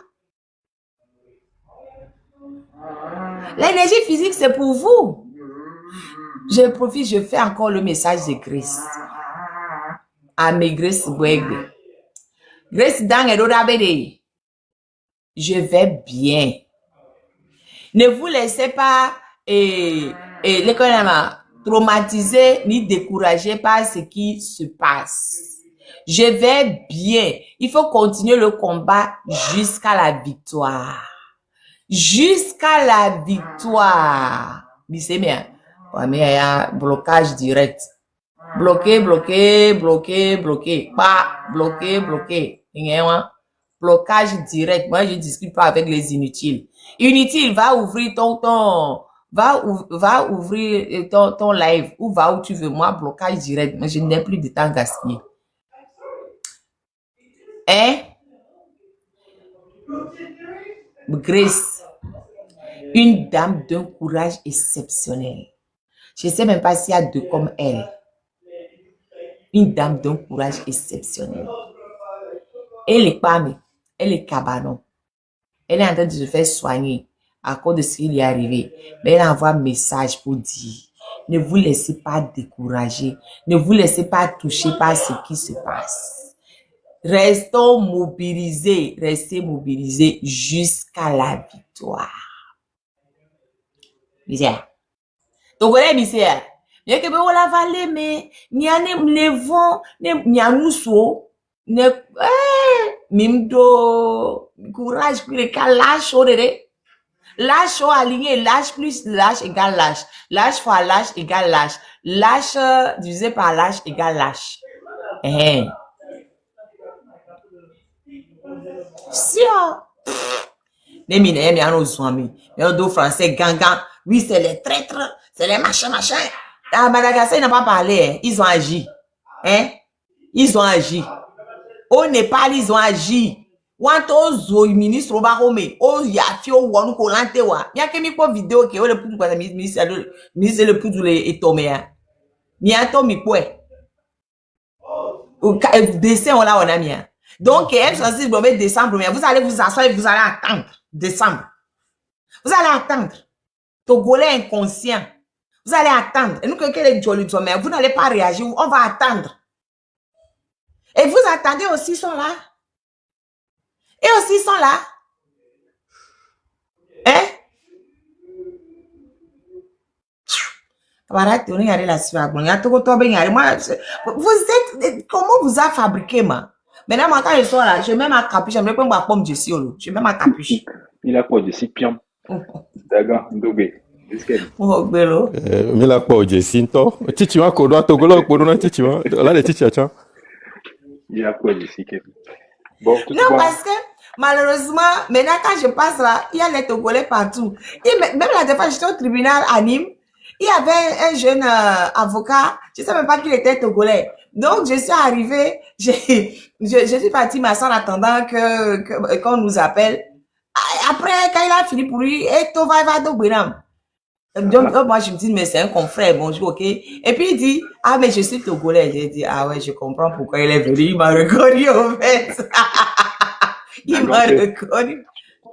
L'énergie physique, c'est pour vous. Je profite, je fais encore le message de Grace. Ame Grace Bwegbe. Grace Dang et je vais bien. Ne vous laissez pas traumatiser ni décourager par ce qui se passe. Je vais bien. Il faut continuer le combat jusqu'à la victoire. Jusqu'à la victoire. C'est bien. Mais il y a blocage direct. Bloqué, bloqué, bloqué, bloqué. Pas bloqué, bloqué. Blocage direct. Moi, je ne discute pas avec les inutiles. Inutile, va ouvrir va ouvrir ton live ou va où tu veux. Moi, blocage direct. Mais je n'ai plus de temps gaspillé. Hein? Grace, une dame d'un courage exceptionnel. Je ne sais même pas s'il y a deux comme elle. Une dame d'un courage exceptionnel. Elle est pâmée, elle est cabanon. Elle est en train de se faire soigner à cause de ce qui lui est arrivé. Mais elle envoie un message pour dire, ne vous laissez pas décourager, ne vous laissez pas toucher par ce qui se passe. Restons mobilisés, restez mobilisés jusqu'à la victoire. Misère. Donc, voilà, misère. Bien que vous la valez, mais n'y a ne vent, n'y a nous so, ne, mimdo, courage, puis les cas lâche, lâche aligné, lâche plus lâche égale lâche. Lâche fois lâche égale lâche. Lâche divisé par lâche égale lâche. Si, les mineurs, mais on nos amis. Mais d'autres français, gangan. Oui, c'est les traîtres, c'est les machins. À Madagascar, ils n'ont pas parlé, hein. Ils ont agi. Hein? Ils ont agi. Au Népal, ils ont agi. Wanto zo ministre Obarome. Oh, ya fio wonu kolante wa. Mia ke mi po vidéo ke o le putu kwa ministre le putu le etome ya. Mia to mi po e. Dessin on la on a mia. Donc, M66 bon décembre, mais vous allez vous asseoir et vous allez attendre décembre. Vous allez attendre. Togolais inconscient. Vous allez attendre. Et nous, quelqu'un est joli, mais vous n'allez pas réagir. On va attendre. Et vous attendez aussi, ils sont là. Et aussi, ils sont là. Hein? Vous êtes, comment vous a fabriqué, ma? Maintenant, moi, quand je sors là, je mets ma capuche, je mets pas ma pomme de ciolo. Je mets ma capuche. Il a quoi de si pion? D'accord, Ndobé. Oh, bello. Il a quoi de Sinto? Titi wa kodo togolo kodo na titi wa. Là les titi acha. Il a quoi de si Kevin? Bon, tout non, parce que malheureusement, maintenant quand je passe là, il y a les Togolais partout. Et même la dernière fois, j'étais au tribunal à Nîmes, il y avait un jeune avocat, je ne sais même pas qu'il était Togolais. Donc, je suis arrivée, je suis partie m'asseoir en attendant qu'on nous appelle. Après, quand il a fini pour lui, et toi, va donc, donc, moi, je me dis, mais c'est un confrère, bonjour, ok. Et puis, il dit, ah, mais je suis Togolais. J'ai dit, ah ouais, je comprends pourquoi il est venu. Il m'a reconnu, en fait. Il m'a reconnu.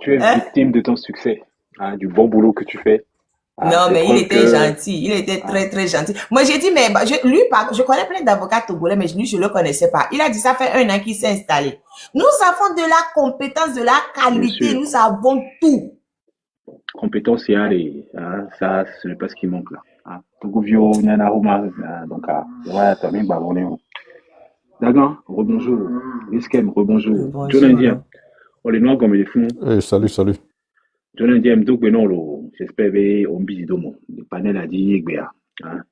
Tu es victime de ton succès, hein, du bon boulot que tu fais. Non, mais il était gentil. Il était très, très gentil. Moi, j'ai dit, mais je connais plein d'avocats togolais, mais lui, je le connaissais pas. Il a dit, ça fait 1 an qu'il s'est installé. Nous avons de la compétence, de la qualité. Nous avons tout. Compétence, il y a les, ça, ce n'est pas ce qui manque là. Togovio, Nanaruma, donc, ouais, t'as bien ballonné. D'accord, rebonjour. Riskem, rebonjour. John Indien. On les noirs comme les fous. Salut. John Indien, donc, non, j'espère, on bise domo. Le panel a dit,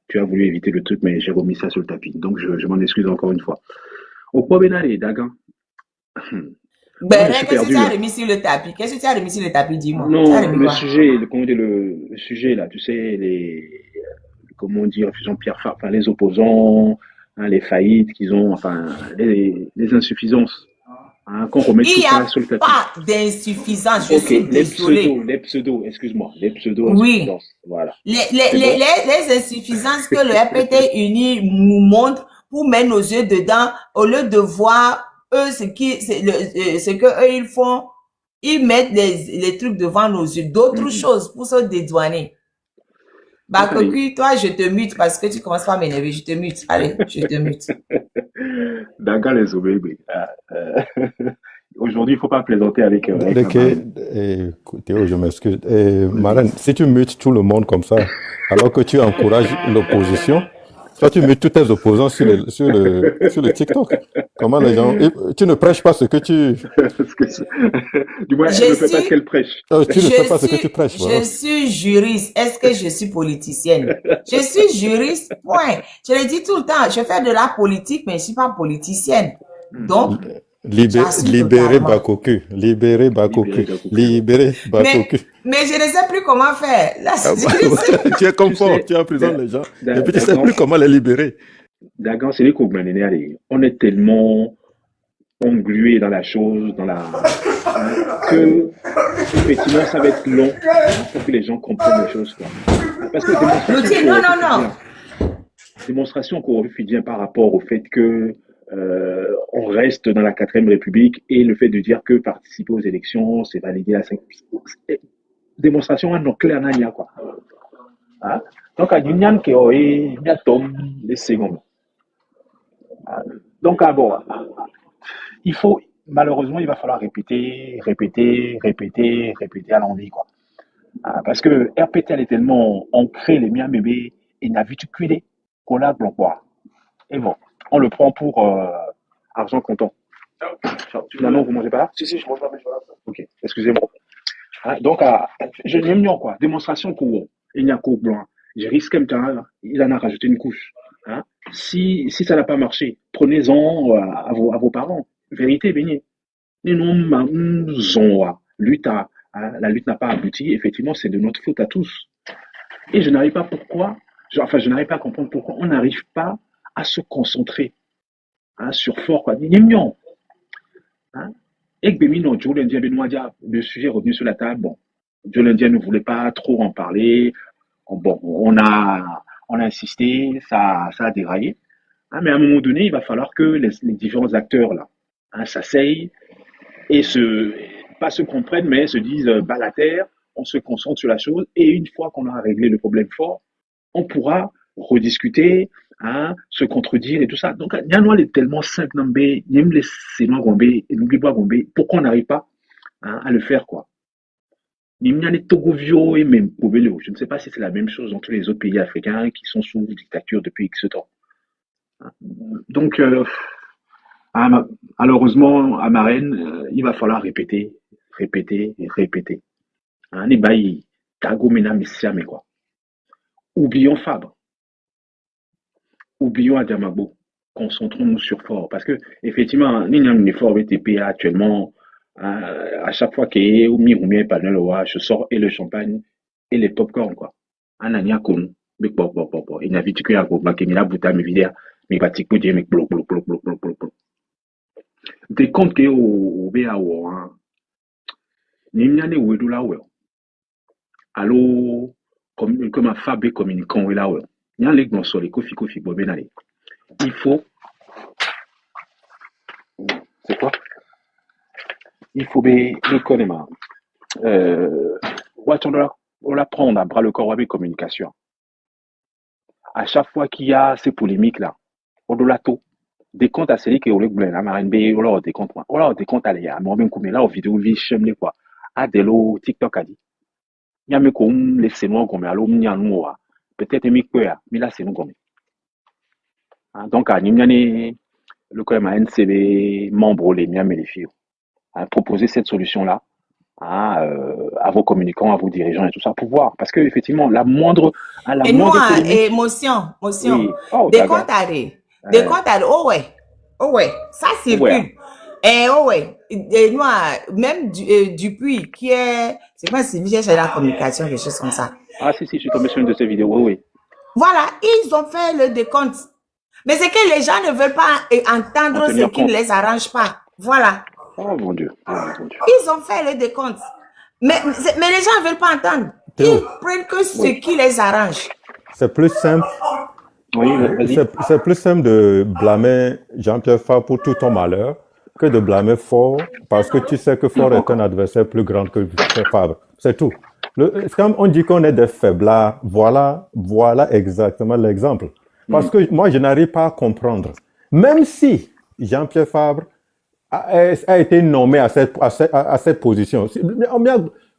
tu as voulu éviter le truc, mais j'ai remis ça sur le tapis. Donc, je m'en excuse encore une fois. Au point bénal, d'accord. Qu'est-ce que tu as remis sur le tapis? Qu'est-ce que tu as remis sur le tapis, dis-moi. Non, le sujet là, tu sais, comment on dit, Jean-Pierre Farr, enfin, les opposants, hein, les faillites qu'ils ont, enfin, les insuffisances. Hein, qu'on remet tout ça sur le tapis. Il n'y a pas d'insuffisance, je suis désolé. Les pseudos, excuse-moi, les pseudos. Oui. Voilà. Les insuffisances que le RPT uni nous montre pour mettre nos yeux dedans, au lieu de voir eux, ce que eux ils font, ils mettent les trucs devant nos yeux, d'autres choses pour se dédouaner. Bakoku, toi, je te mute parce que tu commences pas à m'énerver. Je te mute. Allez, je te mute. Daga les obéis. Aujourd'hui, il ne faut pas plaisanter avec la marraine. Théo, je m'excuse. Marraine, si tu mutes tout le monde comme ça, alors que tu encourages l'opposition, toi, tu mets tous tes opposants sur le TikTok. Comment les gens... Tu ne prêches pas ce que tu... Du moins, elle ne fait pas ce qu'elle prêche. Tu ne fais pas ce que tu prêches. Je suis juriste. Est-ce que je suis politicienne? Je suis juriste, point. Je le dis tout le temps. Je fais de la politique, mais je ne suis pas politicienne. Donc... Libérer Bakoku. Libérer Bakoku. Libérer Bakoku. Mais je ne sais plus comment faire. Là, tu es confort, tu emprisonnes les gens. Et puis tu ne sais plus comment les libérer. D'accord, c'est les Kogmanene. On est tellement englué dans la chose, que effectivement ça va être long pour que les gens comprennent les choses. Quoi. Parce que démonstration corruption par rapport au fait que on reste dans la 4e République et le fait de dire que participer aux élections, c'est valider la 5e. Démonstration non clair n'ania quoi. Hein? Donc à l'union qui est bientôt les secondes. Donc bon, malheureusement il va falloir répéter à l'envie quoi. Parce que RPT elle est tellement ancrée les miens bébés et n'a vu tu cuiler qu'on l'a blanc quoi. Et bon, on le prend pour argent comptant. Finalement, vous mangez pas là? Si, je mange pas, mais je vais là. Ok, excusez-moi. Donc, je n'aime pas quoi. Démonstration pour il n'y a qu'au blanc. Je risque un temps, il en a rajouté une couche. Hein? Si ça n'a pas marché, prenez-en à vos parents. Vérité, béni. La lutte n'a pas abouti. Effectivement, c'est de notre faute à tous. Et je n'arrive pas je n'arrive pas à comprendre pourquoi on n'arrive pas à se concentrer sur fort quoi. Et que Joe Lindien le sujet est revenu sur la table. Bon, Joe Lindien ne voulait pas trop en parler. Bon, on a insisté, ça a déraillé. Mais à un moment donné, il va falloir que les différents acteurs là s'asseyent et pas se comprennent, mais se disent la terre, on se concentre sur la chose et une fois qu'on a réglé le problème fort, on pourra rediscuter, se contredire et tout ça. Donc, il y a tellement simple, pourquoi on n'arrive pas à le faire, quoi. Je ne sais pas si c'est la même chose dans tous les autres pays africains qui sont sous dictature depuis X temps. Donc, malheureusement, à Marraine, il va falloir répéter. Quoi. Oublions Fabre. Oublions Adjamabo. Concentrons-nous sur Fort. Parce que, effectivement, nous avons un effort BTP actuellement. À chaque fois qu'il y a un panel, je sors et le champagne et les popcorn, quoi. Il n'y a pas des comptes qui au BAO. Allo comme un fabé communicant là ouais il y a les gros sur les kofi bobenale il faut c'est quoi il faut le connaître on la prendre à bras le corps avec communication à chaque fois qu'il y a ces polémiques là on doit tout des comptes à celui qui au le la marine b on leur des comptes à les à moi même comme là en vidéo vichème les quoi à des lots TikTok a dit il y a mes comme les sénois comme alors peut-être mais là c'est nous comme donc à Nimyane le quand même NCB membre les miens mais les filles à proposer cette solution là à vos communicants à vos dirigeants et tout ça pour voir parce que effectivement la moindre émotion oui. des comptes oh ouais ça circule ouais. Et moi, même Dupuis, qui est, c'est pas si Michel la communication, quelque chose comme ça. Si, je suis tombé sur une de ces vidéos, oui. Voilà, ils ont fait le décompte. Mais c'est que les gens ne veulent pas entendre ce qui ne les arrange pas. Voilà. Oh mon Dieu. Ils ont fait le décompte. Mais les gens ne veulent pas entendre. Ils prennent que ce qui les arrange. C'est plus simple. Oui, vas-y. C'est plus simple de blâmer Jean-Pierre Fabre pour tout ton malheur que de blâmer Fort parce que tu sais que Fort est un adversaire plus grand que Fabre. C'est tout. Comme on dit qu'on est des faiblards, voilà exactement l'exemple. Parce que moi, je n'arrive pas à comprendre. Même si Jean-Pierre Fabre a été nommé à cette position.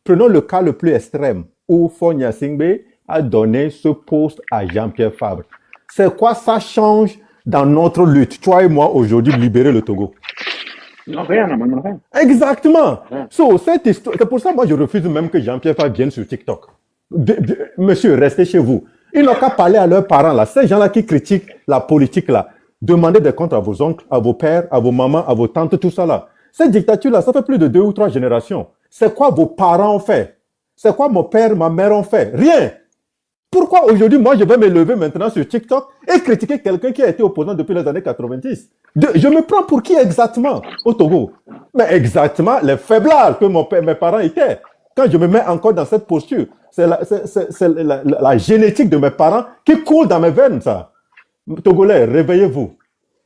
Prenons le cas le plus extrême où Fonia Singbe a donné ce poste à Jean-Pierre Fabre. C'est quoi ça change dans notre lutte, toi et moi, aujourd'hui, libérer le Togo? Non, rien, non, rien. Exactement. C'est pour ça que moi, je refuse même que Jean-Pierre Fabre vienne sur TikTok. Monsieur, restez chez vous. Ils n'ont qu'à parler à leurs parents, là. Ces gens-là qui critiquent la politique, là. Demandez des comptes à vos oncles, à vos pères, à vos mamans, à vos tantes, tout ça, là. Cette dictature-là, ça fait plus de 2 ou 3 générations. C'est quoi vos parents ont fait? C'est quoi mon père, ma mère ont fait? Rien. Pourquoi aujourd'hui, moi, je vais me lever maintenant sur TikTok et critiquer quelqu'un qui a été opposant depuis les années 90? Je me prends pour qui exactement au Togo? Mais exactement les faiblards que mes parents étaient. Quand je me mets encore dans cette posture, c'est la génétique de mes parents qui coule dans mes veines, ça. Togolais, réveillez-vous.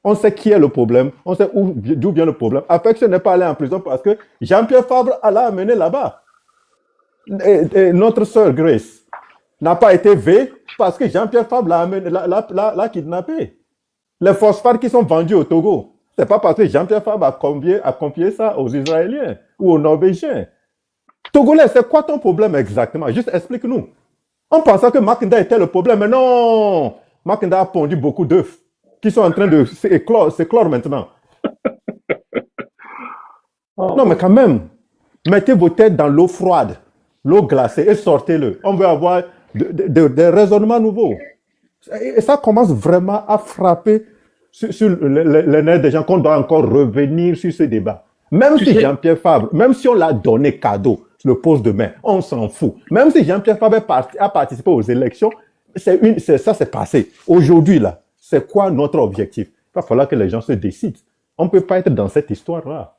On sait qui est le problème, on sait d'où vient le problème. Affection n'est pas allé en prison parce que Jean-Pierre Fabre l'a amené là-bas. Et notre sœur Grace n'a pas été V parce que Jean-Pierre Fabre l'a kidnappé. Les phosphates qui sont vendus au Togo, c'est pas parce que Jean-Pierre Fabre a confié ça aux Israéliens ou aux Norvégiens. Togolais, c'est quoi ton problème exactement? Juste explique-nous. On pensait que Makinda était le problème, mais non! Makinda a pondu beaucoup d'œufs qui sont en train de s'éclore maintenant. Non, mais quand même, mettez vos têtes dans l'eau froide, l'eau glacée et sortez-le. On veut avoir des raisonnements nouveaux. Et ça commence vraiment à frapper sur les nerfs des gens qu'on doit encore revenir sur ce débat. Même si Jean-Pierre Fabre, même si on l'a donné cadeau, le poste de maire, on s'en fout. Même si Jean-Pierre Fabre a participé aux élections, ça c'est passé. Aujourd'hui, là, c'est quoi notre objectif? Il va falloir que les gens se décident. On ne peut pas être dans cette histoire-là.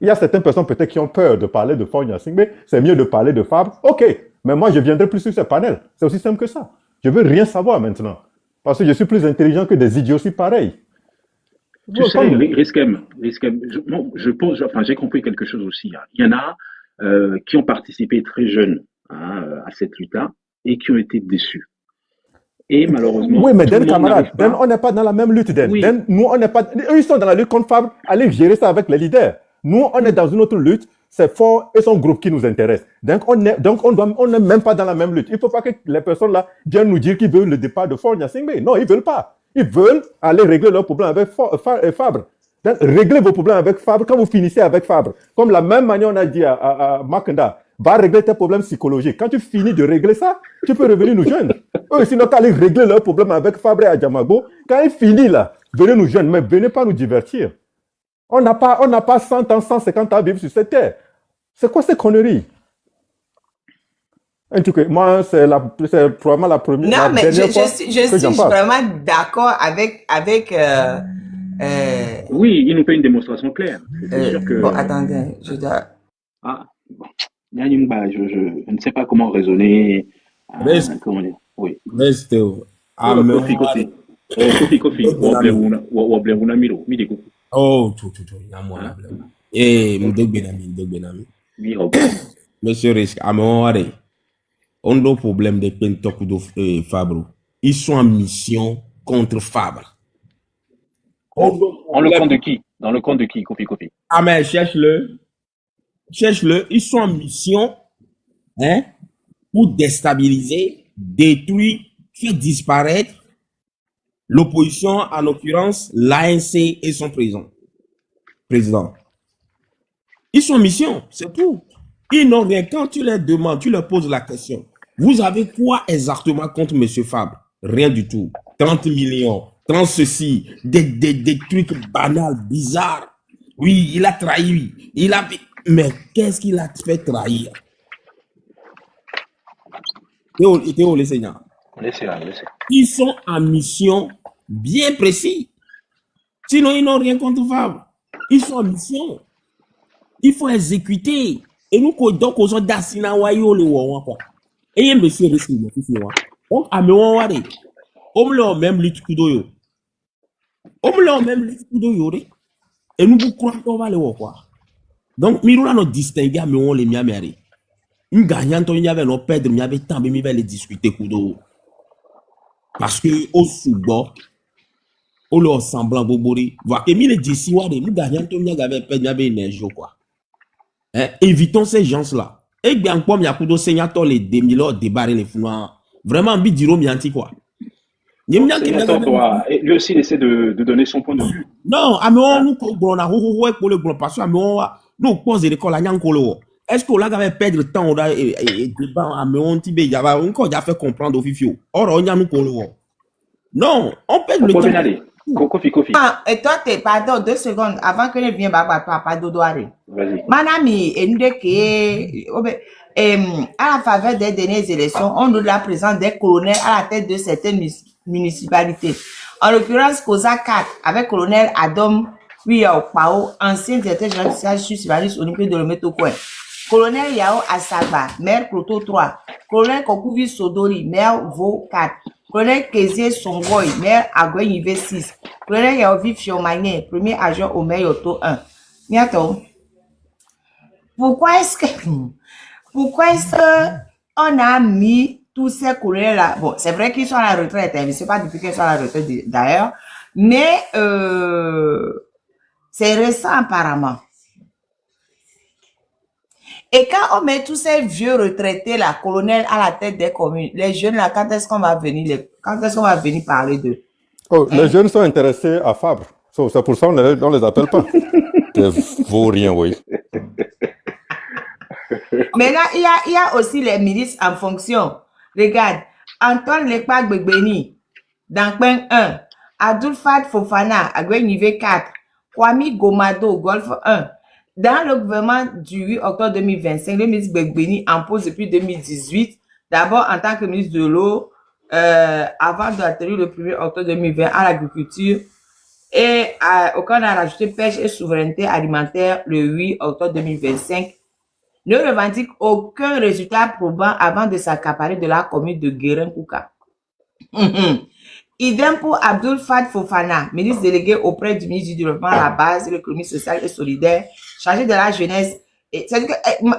Il y a certaines personnes peut-être qui ont peur de parler de Fonia Singbe, c'est mieux de parler de Fabre. Ok, mais moi je viendrai plus sur ce panel. C'est aussi simple que ça. Je veux rien savoir maintenant. Parce que je suis plus intelligent que des idiots aussi pareils. Tu sais, Riskem, je pense, enfin, j'ai compris quelque chose aussi. Hein. Il y en a qui ont participé très jeunes à cette lutte-là et qui ont été déçus. Et malheureusement. Oui, mais Dan, camarade, on n'est pas dans la même lutte, Dan. Oui. Nous, on n'est pas. Eux, ils sont dans la lutte contre Fabre. Allez gérer ça avec les leaders. Nous, on est dans une autre lutte. C'est Fort et son groupe qui nous intéresse. Donc, on n'est même pas dans la même lutte. Il ne faut pas que les personnes là viennent nous dire qu'ils veulent le départ de Fonia Singbe. Non, ils ne veulent pas. Ils veulent aller régler leurs problèmes avec Fabre. Donc, réglez vos problèmes avec Fabre quand vous finissez avec Fabre. Comme la même manière, on a dit à Makinda, va régler tes problèmes psychologiques. Quand tu finis de régler ça, tu peux revenir nous joindre. Eux, sinon, quand ils régler leurs problèmes avec Fabre et Adjamago, quand ils finissent là, venez nous joindre, mais venez pas nous divertir. On n'a pas 100 ans, 150 ans à vivre sur cette terre. C'est quoi ces conneries? En tout cas, moi, c'est probablement la première. Non, mais je suis vraiment d'accord avec oui, il nous fait une démonstration claire. C'est sûr que... Bon, attendez, je dois... Ah, bon. Je ne sais pas comment raisonner. Comment dire? Oui. Reste. Kofi. Oh, tout. Benami. Monsieur Risque, on a le problème des Pentok de Fabre. Ils sont en mission contre Fabre. Dans le compte de qui? Dans le compte de qui, Kofi? Ah, mais cherche-le. Ils sont en mission pour déstabiliser, détruire, faire disparaître l'opposition, en l'occurrence l'ANC et son président. Ils sont en mission, c'est tout. Ils n'ont rien. Quand tu leur demandes, tu leur poses la question. Vous avez quoi exactement contre M. Fabre? Rien du tout. 30 millions, 30 ceci, des trucs banals, bizarres. Oui, il a trahi. Mais qu'est-ce qu'il a fait trahir? Théo, les seigneurs. Ils sont en mission bien précis. Sinon, ils n'ont rien contre Fabre. Ils sont en mission. Il faut exécuter. Et nous, donc, on a d'assina wayo le wawa quoi. Et monsieur Risque, donc, à me waware. On l'a même lutte kudoyo. Et nous, vous croyez qu'on va le voir quoi. Donc, nous, nous distinguer à me on les miamere. Une gagnante, il y avait nos perdre, il y avait tant, mais il y avait les discuter kudo. Parce que au sous-bord, au leur semblant bobori, voir que mille d'ici, ouais, nous gagnons, il y avait perdre, il y avait énergie, quoi. Hein? Évitons ces gens-là. Et bien, comme il y a kudo, Seigneur, les 2000 débarrer les fous. Vraiment, envie de dire, il quoi. Bon, Seigneur, lui aussi, il essaie de donner son point de vue. Non, mais nous, on a pour le gros parce que nous, pose l'école à Nyankolo. Est-ce qu'on a perdre le temps et débat à on tibé, il y a encore déjà fait comprendre au fifio. Or, on y a nous non, on perd le temps. Kofi. Ah, et toi, pardon, 2 secondes, avant que je vienne, pas dodoare. Vas-y. Manami, à la faveur des dernières élections, on nous la présente des colonels à la tête de certaines municipalités. En l'occurrence, Koza 4, avec colonel Adam Pao, ancien directeur général du CHU Sivanus Olympique de le mettre au coin. Colonel Yao Asagba, maire Proto 3. Colonel Kokuvi Sodori, maire Vo 4. Colonel Kézié Songoy, maire Agoué Yves 6. Colonel Yaovi Fiomagné, premier agent au maire Yoto 1. Bientôt. Pourquoi est-ce qu'on a mis tous ces colonels-là? Bon, c'est vrai qu'ils sont à la retraite, mais c'est pas depuis qu'ils sont à la retraite d'ailleurs. Mais c'est récent apparemment. Et quand on met tous ces vieux retraités, la colonel à la tête des communes, les jeunes là, quand est-ce qu'on va venir parler d'eux? Oh, les jeunes sont intéressés à Fabre. C'est pour ça qu'on ne les appelle pas. C'est vaurien, oui. Maintenant, il y a aussi les ministres en fonction. Regarde, Antoine Lekpa Gbegbeni, dans Peng 1, Abdoul-Fad Fofana, à Gwen 4, Kwame Gomado, Golf 1. Dans le gouvernement du 8 octobre 2025, le ministre Gbegbeni en pose depuis 2018, d'abord en tant que ministre de l'eau, avant d'atterrir le 1er octobre 2020 à l'agriculture, et auquel on a rajouté pêche et souveraineté alimentaire le 8 octobre 2025, ne revendique aucun résultat probant avant de s'accaparer de la commune de Guérin-Kouka. Idem pour Abdoul Fad Fofana, ministre délégué auprès du ministre du Développement à la base, de l'économie sociale et solidaire, chargé de la jeunesse. C'est-à-dire que,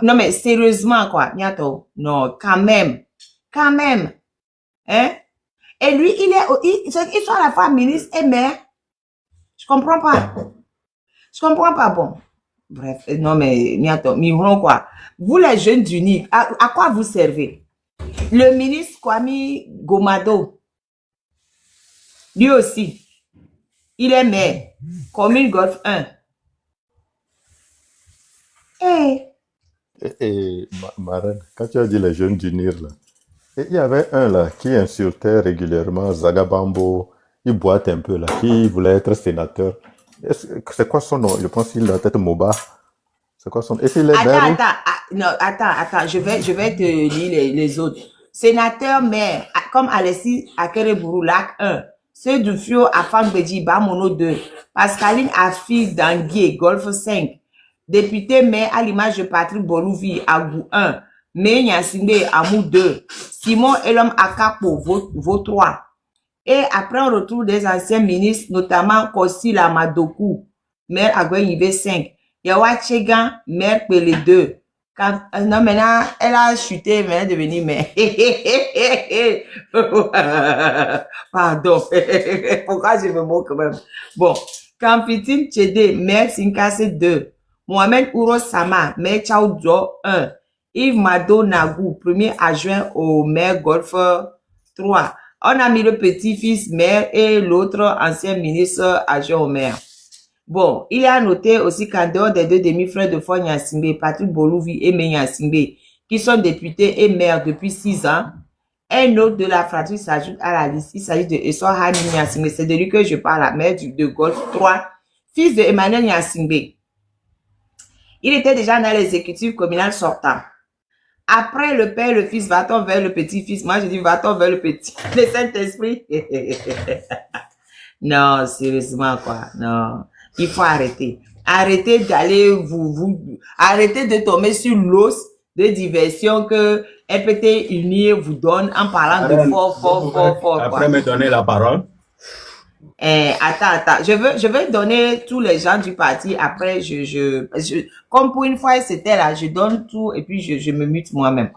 non mais sérieusement quoi, Niato, non, quand même, hein? Et lui, ils sont à la fois ministre et maire. Je comprends pas, bon. Bref, non mais, Niato, Mivron quoi. Vous les jeunes du NIC, à quoi vous servez? Le ministre Kwame Gomado, lui aussi, il est maire, commune Golf 1. Et Marraine, quand tu as dit les jeunes d'unir, là, il y avait un là qui insultait régulièrement Zagabambo, il boite un peu là, qui voulait être sénateur. C'est quoi son nom? Je pense qu'il a peut-être Moba. C'est quoi son nom? Attends, je vais te lire les autres. Sénateur maire, comme Alessi Akerebourou, Lac 1. Ceux du Fio Afan Bedji, Bamono 2. Pascaline Afid Danguier, Golf 5. Député maire à l'image de Patrick Borouvi, Agou 1. Mé Nyasimbe, Amou 2. Simon Elom Akapo, Vaud 3. Et après un retour des anciens ministres, notamment Kossi Lamadokou, maire Agoué Yves 5. Yawa Chegan, maire Pelé 2. Non, maintenant, elle a chuté, mais elle est devenue mère. Pardon. Pourquoi je me moque quand même? Bon. Kampitine Tchédé, maire Sinkase 2. Mohamed Ouro Sama, maire Chao Djo 1. Yves Mado Nagou, premier adjoint au maire Golf 3. On a mis le petit-fils maire et l'autre ancien ministre adjoint au maire. Bon, il a noté aussi qu'en dehors des deux demi-frères de Fon Nyasimbe, Patrick Bolouvi et Mé Nyasimbe, qui sont députés et maires depuis 6 ans, un autre de la fratrie s'ajoute à la liste. Il s'agit de Essoir Hani Nyasimbe. C'est de lui que je parle, la maire de Golf 3, fils de Emmanuel Nyasimbe. Il était déjà dans l'exécutif communal sortant. Après le père, le fils, va-t-on vers le petit-fils? Moi, je dis, va-t-on vers le petit? Le Saint-Esprit? Non, sérieusement, quoi. Non. Il faut arrêter. Arrêtez d'aller arrêtez de tomber sur l'os de diversion que FPT Unie vous donne en parlant de fort. Après me donner la parole. Attends. Je veux donner tous les gens du parti. Après, comme pour une fois, c'était là, je donne tout et puis je me mute moi-même.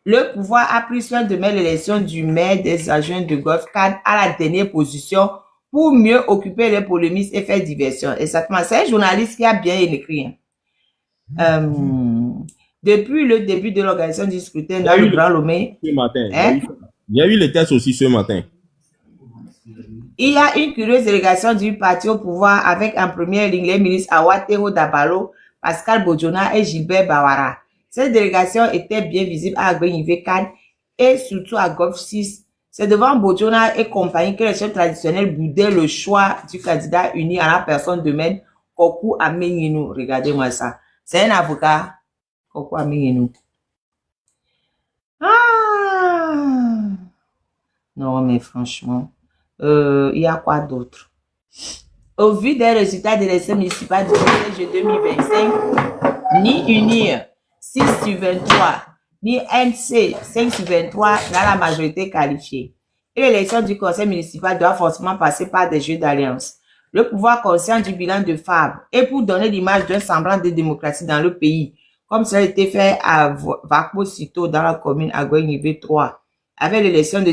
Le pouvoir a pris soin de mettre l'élection du maire des agents de Golf-Can à la dernière position pour mieux occuper les polémistes et faire diversion. Exactement. C'est un journaliste qui a bien écrit. Depuis le début de l'organisation du scrutin dans le Grand Lomé, ce matin. Il y a eu le test aussi ce matin. Il y a une curieuse délégation du parti au pouvoir avec en première ligne les ministres Awatero Dabalo, Pascal Bodjona et Gilbert Bawara. Cette délégation était bien visible à Agbenyive 4 et surtout à Golf 6. C'est devant Bodjona et compagnie que les chefs traditionnels boudaient le choix du candidat uni à la personne de maître Kokou Amenyinou. Regardez-moi ça. C'est un avocat, Kokou Amenyinou. Ah! Non, mais franchement, il y a quoi d'autre? Au vu des résultats des élections municipales du 1er juillet 2025, ni UNIR 6 sur 23, ni NC 5 sur 23 dans la majorité qualifiée. Et l'élection du conseil municipal doit forcément passer par des jeux d'alliance. Le pouvoir conscient du bilan de Fabre et pour donner l'image d'un semblant de démocratie dans le pays, comme cela a été fait à Vakpo-Sito dans la commune Agbenyive 3, avec l'élection de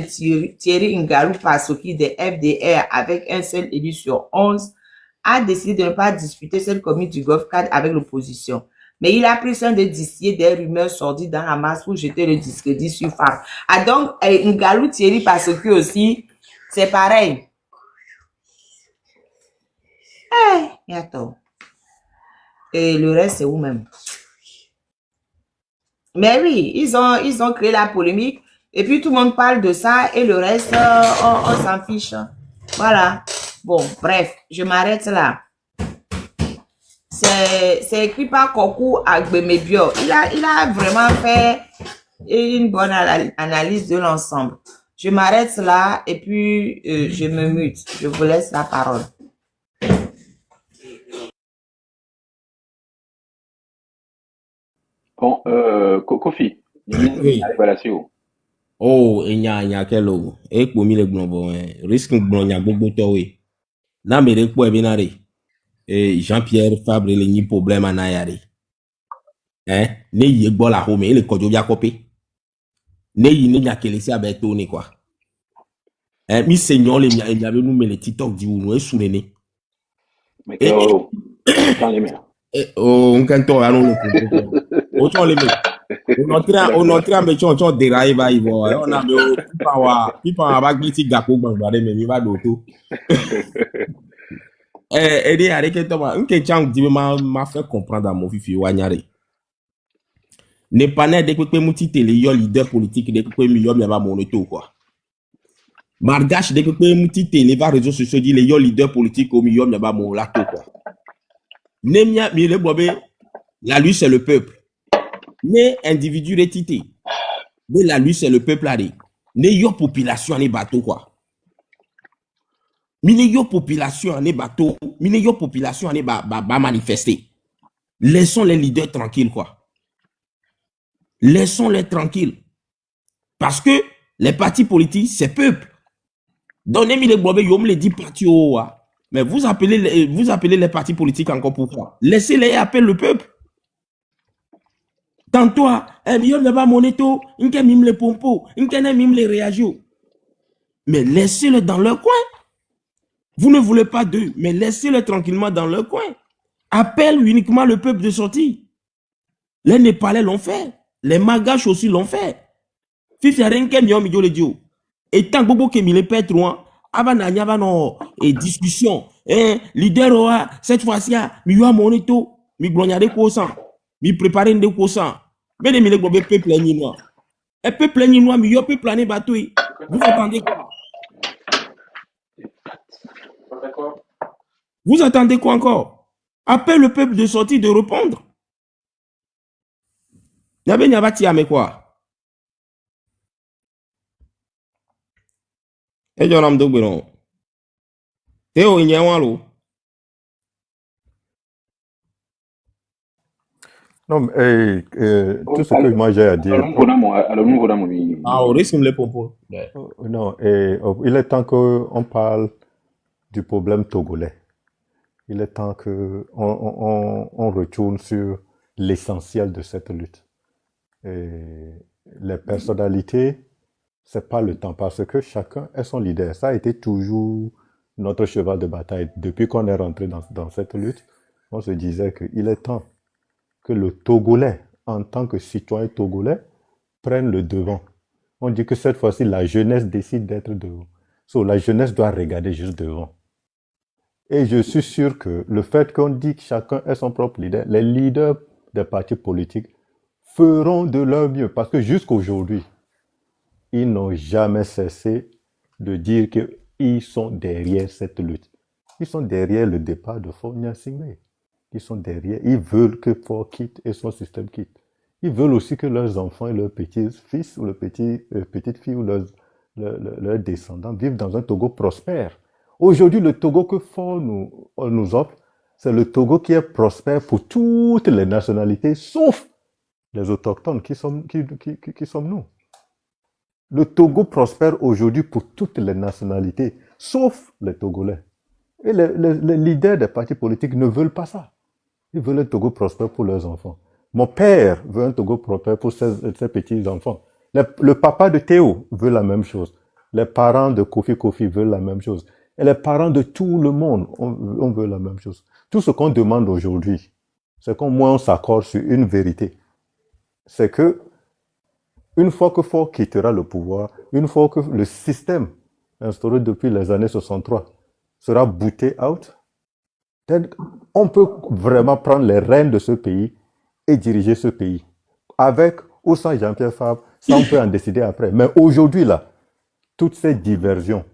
Thierry Ngalou Pasoki des FDR avec un seul élu sur 11, a décidé de ne pas disputer cette commune du Golf 4 avec l'opposition. Mais il a pris soin de distiller des rumeurs sorties dans la masse pour jeter le discrédit sur Fabre. Ah donc, Ngalou Thierry Pasoki aussi, c'est pareil. Attends. Et le reste, c'est où même? Mais oui, ils ont créé la polémique. Et puis, tout le monde parle de ça et le reste, on s'en fiche. Voilà. Bon, bref, je m'arrête là. C'est écrit par Kokou Agbemebio. Il a vraiment fait une bonne analyse de l'ensemble. Je m'arrête là et puis je me mute. Je vous laisse la parole. Bon, Kofi, Oui. Oh, il y a quel eau? Et pour les globaux, risque de y beaucoup de na mere kpo ebinare Jean-Pierre Fabre le ni problème na yare ne yi gbo la home ele kojo bia copé ne yi ne nyakele si abeto ni quoi mi seigneur le nya be nous le TikTok di unu esunene mais que quand les mères on kanto ya no o to le me on entra me chon dérailler ba ibo on a me pipa ba gbe ti gapo gbangba de me mi ba do to aider avec toi un question dit m'a fait comprendre à mon fifi wanyare ne pas né de que muti télé yo leader politique de que mi yo mi ba moneto quoi margache de que muti télé va réseaux sociaux dit les yo leader politique au mi yo mi ba mon lato quoi nemia mi le bobe la lui c'est le peuple ne individu retité mais la lui c'est le peuple là ne yo population ni bateau quoi mine yo population ne bateau mine yo population ne ba manifester. Laissons les leaders tranquilles quoi. Laissons-les tranquilles. Parce que les partis politiques c'est peuple. Donnez-moi les blobés yo me les dit partis au mais vous appelez les partis politiques encore pourquoi? Laissez-les appeler le peuple. Tantôt yo ne pas moneto, inke mime les pompo, inke ne mime les réagio. Mais laissez-les dans leur coin. Vous ne voulez pas d'eux, mais laissez-les tranquillement dans leur coin. Appelle uniquement le peuple de sortir. Les Népalais l'ont fait. Les Magaches aussi l'ont fait. Fifi renke mi mi le dio. Et tant bobo que mi le pète loin, abana nyaba no et discussion. Leader oa cette fois-ci mi yo moneto, mi glognade ko sang, mi préparer de ko sang. Mais les mi le bobe peuple ninois. Et peuple ninois mi yo peuple planer bateau. Vous attendez quoi? Vous attendez quoi encore? Appelle le peuple de sortir, de répondre. N'abe nyabati ame quoi? Et j'en am dogberon. Théo inyawalo. Non, mais, tout ce que moi j'ai à dire, Ah, au risque de les propos. Ouais. non, il est temps qu'on parle du problème togolais. Il est temps qu'on retourne sur l'essentiel de cette lutte. Et les personnalités, c'est pas le temps parce que chacun est son leader. Ça a été toujours notre cheval de bataille. Depuis qu'on est rentré dans cette lutte, on se disait qu'il est temps que le Togolais, en tant que citoyen togolais, prenne le devant. On dit que cette fois-ci, la jeunesse décide d'être devant. So, la jeunesse doit regarder juste devant. Et je suis sûr que le fait qu'on dit que chacun est son propre leader, les leaders des partis politiques feront de leur mieux. Parce que jusqu'aujourd'hui, ils n'ont jamais cessé de dire qu'ils sont derrière cette lutte. Ils sont derrière le départ de Faure Gnassingbé. Ils sont derrière. Ils veulent que Faure quitte et son système quitte. Ils veulent aussi que leurs enfants et leurs petits-fils ou leurs petites-filles ou leurs descendants vivent dans un Togo prospère. Aujourd'hui, le Togo que Faure nous offre, c'est le Togo qui est prospère pour toutes les nationalités, sauf les autochtones qui sommes nous. Le Togo prospère aujourd'hui pour toutes les nationalités, sauf les Togolais. Et les leaders des partis politiques ne veulent pas ça. Ils veulent un Togo prospère pour leurs enfants. Mon père veut un Togo prospère pour ses petits-enfants. Le papa de Théo veut la même chose. Les parents de Kofi veulent la même chose. Et les parents de tout le monde, on veut la même chose. Tout ce qu'on demande aujourd'hui, c'est qu'au moins on s'accorde sur une vérité. C'est que une fois que Faure quittera le pouvoir, une fois que le système instauré depuis les années 63 sera booté out, on peut vraiment prendre les rênes de ce pays et diriger ce pays. Avec ou sans Jean-Pierre Fabre, ça on peut en décider après. Mais aujourd'hui, là, toutes ces diversions,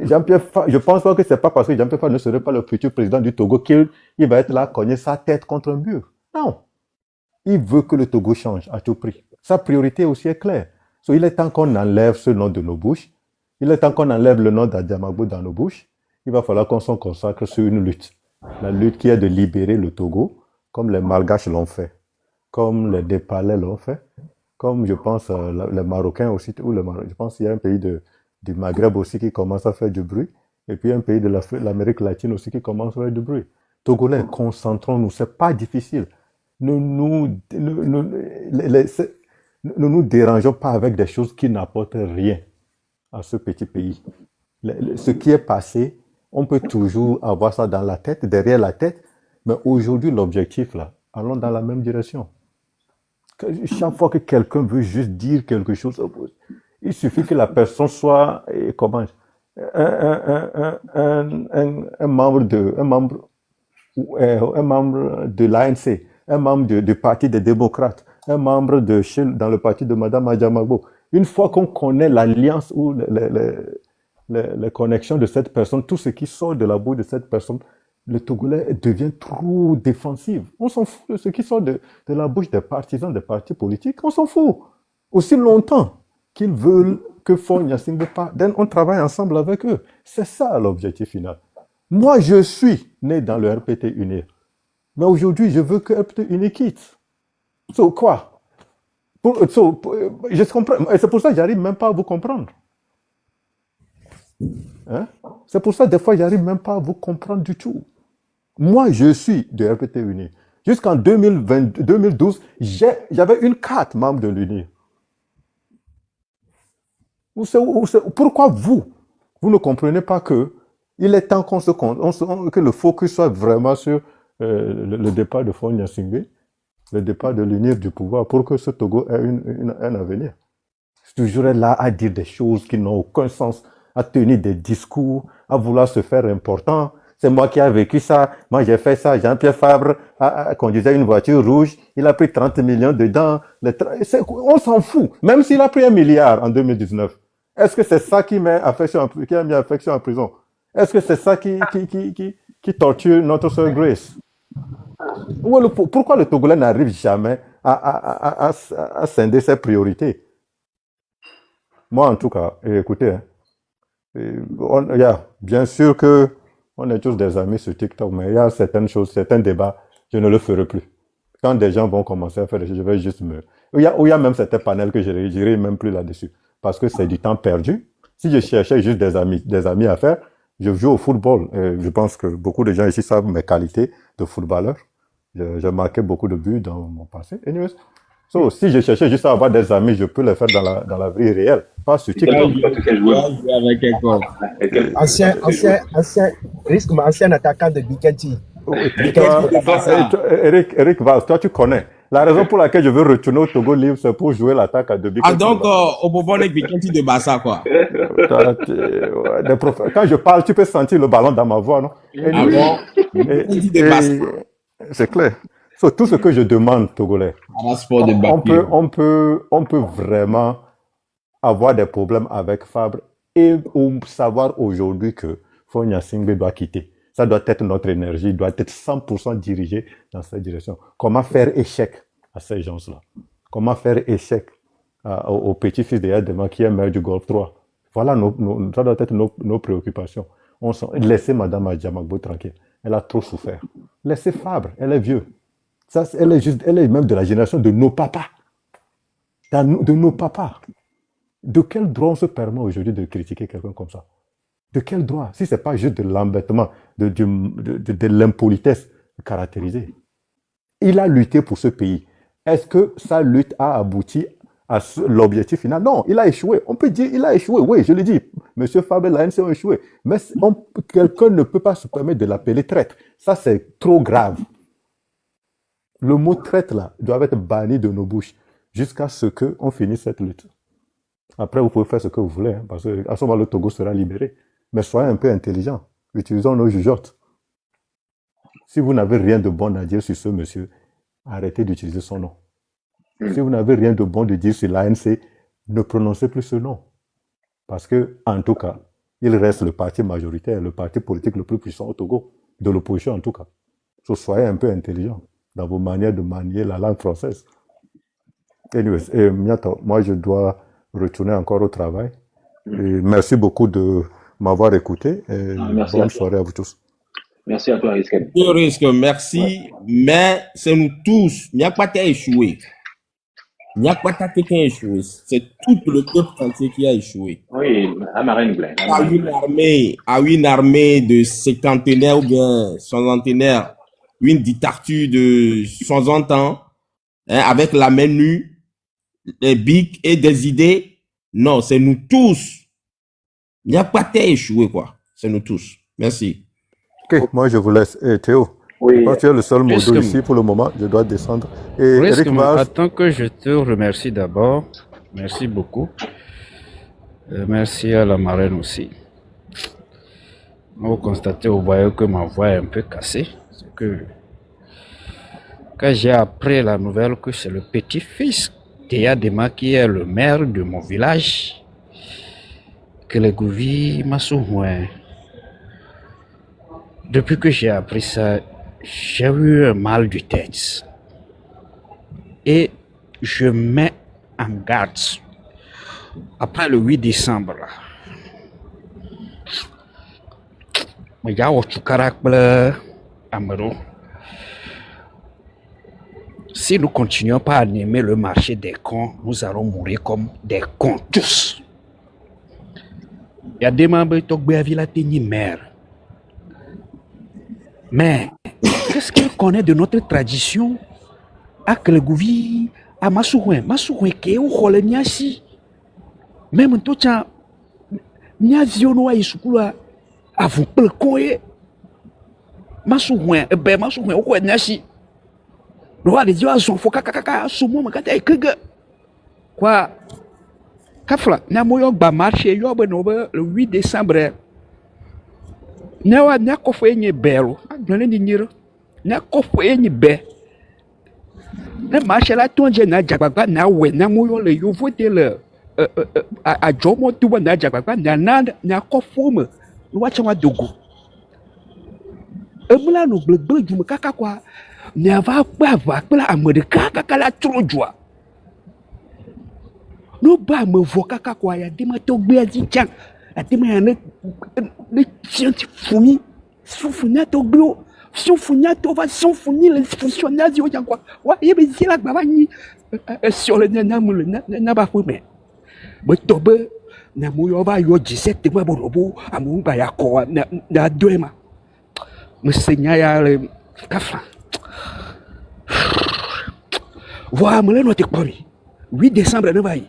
Jean-Pierre Fabre, je ne pense pas que c'est pas parce que Jean-Pierre Fabre ne serait pas le futur président du Togo qu'il va être là à cogner sa tête contre un mur. Non. Il veut que le Togo change à tout prix. Sa priorité aussi est claire. So, il est temps qu'on enlève ce nom de nos bouches. Il est temps qu'on enlève le nom d'Adiamagbo dans nos bouches. Il va falloir qu'on s'en consacre sur une lutte. La lutte qui est de libérer le Togo, comme les Malgaches l'ont fait, comme les Népalais l'ont fait, comme je pense les Marocains aussi, je pense qu'il y a un pays du Maghreb aussi qui commence à faire du bruit, et puis un pays de l'Amérique latine aussi qui commence à faire du bruit. Togolais, concentrons-nous, c'est pas difficile. Ne nous dérangeons pas avec des choses qui n'apportent rien à ce petit pays. Ce qui est passé, on peut toujours avoir ça dans la tête, derrière la tête, mais aujourd'hui, l'objectif, là, allons dans la même direction. Chaque fois que quelqu'un veut juste dire quelque chose, il suffit que la personne soit, un membre de l'ANC, un membre du Parti des démocrates, un membre dans le parti de Mme Adiamagbo. Une fois qu'on connaît l'alliance ou les connexions de cette personne, tout ce qui sort de la bouche de cette personne, le Togolais devient trop défensif. On s'en fout de ce qui sort de la bouche des partisans des partis politiques. On s'en fout. Aussi longtemps qu'ils veulent que Faure Gnassingbé parte, on travaille ensemble avec eux. C'est ça l'objectif final. Moi, je suis né dans le RPT Unir. Mais aujourd'hui, je veux que RPT Unir quitte. So, quoi? Je comprends. Et c'est pour ça que j'arrive même pas à vous comprendre. Hein? C'est pour ça que des fois, j'arrive même pas à vous comprendre du tout. Moi, je suis de RPT Unir. Jusqu'en 2012, j'avais une carte membre de l'Unir. Pourquoi vous ne comprenez pas que il est temps que le focus soit vraiment sur le départ de Faure Gnassingbé, le départ de l'Unir du pouvoir, pour que ce Togo ait un avenir. C'est toujours là à dire des choses qui n'ont aucun sens, à tenir des discours, à vouloir se faire important. C'est moi qui ai vécu ça, moi j'ai fait ça. Jean-Pierre Fabre conduisait une voiture rouge, il a pris 30 millions dedans. On s'en fout, même s'il a pris 1 milliard en 2019. Est-ce que c'est ça qui a mis affection en prison? Est-ce que c'est ça qui torture notre sœur Grace? Pourquoi le Togolais n'arrive jamais à scinder ses priorités? Moi, en tout cas, écoutez, bien sûr que on est tous des amis sur TikTok, mais il y a certaines choses, certains débats, je ne le ferai plus. quand des gens vont commencer à faire des choses, je vais juste me... il y a même certains panels que je n'irai même plus là-dessus. Parce que c'est du temps perdu. Si je cherchais juste des amis à faire, je joue au football. Et je pense que beaucoup de gens ici savent mes qualités de footballeur. J'ai marqué beaucoup de buts dans mon passé. Anyways. So, si je cherchais juste à avoir des amis, je peux les faire dans la vie réelle. Pas sur TikTok. Ancien attaquant de Bikenti. Eric Vaz, toi tu connais. La raison pour laquelle je veux retourner au Togo libre, c'est pour jouer l'attaque de Bikenti. Ah donc, au Bobon avec Bikenti de Bassa, quoi. Quand je parle, tu peux sentir le ballon dans ma voix, non? Ah bon? C'est clair. So, tout ce que je demande, Togolais, on peut vraiment avoir des problèmes avec Fabre et savoir aujourd'hui que Fonya Singbe doit quitter. Ça doit être notre énergie, doit être 100% dirigé dans cette direction. Comment faire échec à ces gens-là? Comment faire échec au petit-fils de Yadema qui est maire du Golfe 3? Voilà, ça doit être nos préoccupations. Laissez Madame Adjamagbo tranquille. Elle a trop souffert. Laissez Fabre, elle est vieux. Elle est même de la génération de nos papas. De nos papas. De quel droit on se permet aujourd'hui de critiquer quelqu'un comme ça? De quel droit? Si ce n'est pas juste de l'embêtement, de l'impolitesse caractérisée. Il a lutté pour ce pays. Est-ce que sa lutte a abouti à l'objectif final? Non, il a échoué. On peut dire qu'il a échoué. Oui, je le dis. Monsieur Fabre et l'ANC ont échoué. Mais quelqu'un ne peut pas se permettre de l'appeler traître. Ça, c'est trop grave. Le mot traître, là, doit être banni de nos bouches jusqu'à ce qu'on finisse cette lutte. Après, vous pouvez faire ce que vous voulez, hein, parce qu'à ce moment, le Togo sera libéré. Mais soyez un peu intelligents. Utilisons nos jugeotes. Si vous n'avez rien de bon à dire sur ce monsieur, arrêtez d'utiliser son nom. Si vous n'avez rien de bon à dire sur l'ANC, ne prononcez plus ce nom. Parce que, en tout cas, il reste le parti majoritaire, le parti politique le plus puissant au Togo, de l'opposition en tout cas. So, soyez un peu intelligents dans vos manières de manier la langue française. Anyways, Miato, moi je dois retourner encore au travail. Et merci beaucoup de m'avoir écouté. Et bonne soirée à vous tous. Merci à toi, Risken. Merci, mais c'est nous tous. Il n'y a pas qu'à échouer. Il n'y a pas qu'à échouer. C'est tout le peuple entier qui a échoué. Oui, à Marine-Blain. À une armée de cinquantenaires ou bien soixantenaires, une dictature de 60 ans, hein, avec la main nue, des bics et des idées. Non, c'est nous tous. Il n'y a pas qu'à échouer, quoi. C'est nous tous. Merci. Ok, moi je vous laisse. Théo, oui. tu es le seul modo ici pour le moment, je dois descendre. Et Eric Vaz... Attends que je te remercie d'abord. Merci beaucoup. Merci à la marraine aussi. Vous constatez, vous voyez que ma voix est un peu cassée. C'est que quand j'ai appris la nouvelle que c'est le petit-fils d'Yadema qui est le maire de mon village, que le gouvernement m'a souhaité. Depuis que j'ai appris ça, j'ai eu un mal de tête. Et je mets en garde. Après le 8 décembre, si nous continuons pas à animer le marché des cons, nous allons mourir comme des cons tous. Il y a des membres qui ont été maire. Mais qu'est-ce qu'il connaît de notre tradition? À Klegouvi, à Masouwen, qui est au Holeniasi. Même tout ça, Nia Zionoa Isukula, à vous pelcoyer. Masouwen, au Holeniasi. Roi des dieux, son faux caca, son mot, quoi? Kafla, Namoyo ba marché, le 8 décembre. Nawa nyakofo enye belo adwane ni nyiro nyakofo enye be na marché la tonje na jagbagba na we na moyo le yo voter le a jomo tuba na jagbagba na nyakofo me wa chama dogo emula no gbegbele jume kaka kwa nya va kpla amede kaka la trojoa no ba me vo kaka kwa ya de ma to gbe ajijan ati me ne scientifique fumi souffle to bio si on finit si on finit les fonctionnaires du quoi ouais il y a la baba ni sur le n'a pas mais tobe na moyo ba yo 17 mois bonobo amu ba ya ko na doema musenya ya le kafa voilà me le note kpori 8 décembre ne va y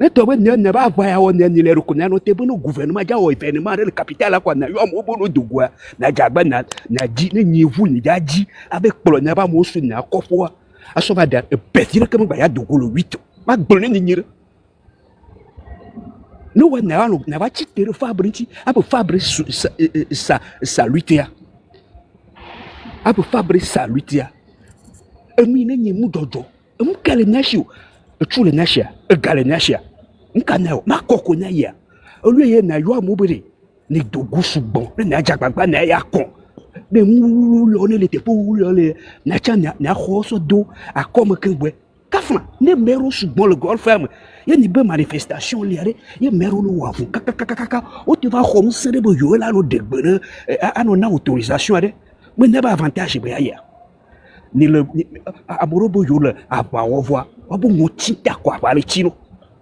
ne tobe ne ba va ya on ne le reconnaître no te bono gouvernement ja o événement le capital quoi na yo mo bono dogwa na jagba na di ne nyivu ni jaji avec polo na ba mo su na kofo aso ba da petire ke mo ba ya dogolo 8 ba gbole ni nyire no wa na ba chitere fabrici abo fabrice salutia abo fabrice salutia emi ne nyimu dodo emu kale nashio etule nashia egale nashia nka na ma koko na ya olu ye na yo amobere ni dogu sugbon na jagbagba na ya kon de mu lo ne le te pou lo le na cha na khoso do akome kengwe kafna ne mero sugbon le golf ferme ye ni be manifestation liare ye mero no wafu kaka o te va khom sere bo yo la no degbere ano na autorisation ade mais ne ba avantage be ya ni le amorobo yo le aba wovoa obo ngoti ta kwa ba le chino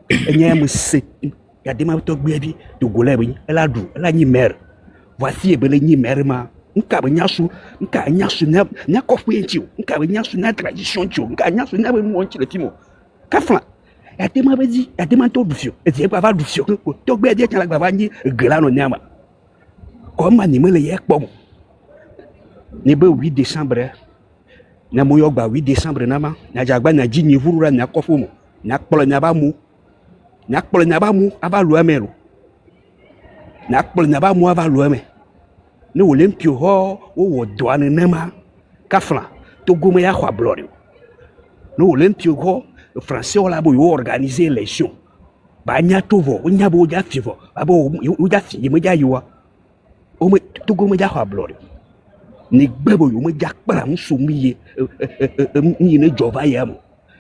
enye me se ya de ma to gbe bi to gole bi ela du ela nyi mer voici e bele nyi mer ma nka be nyasu na kofu enchi nka be nyasu na tradition chi nka nyasu na be mo nchi le timo kafla ya de ma bezi ya de ma to du fio e je ba va du fio ko to gbe de chala ba nyi gela no nyama ko ma ni me le ye kpom ni be 8 décembre na moyo gba 8 décembre na ma na jagba na ji ni vurura na kofu mo na kpolo na ba mu aba lu amelo na kpolo na ba mu aba lu ame ne olempio ho wo doane nema kafla to gome ya kwa blorio ne olempio ho français ola bo yo organiser élection ba nya tovo nya bo ja fivo abo yo ja fi me ja yiwa o me to gome ja kwa blorio ni gbebo yo me ja kpara musumiye ni ne jova yamo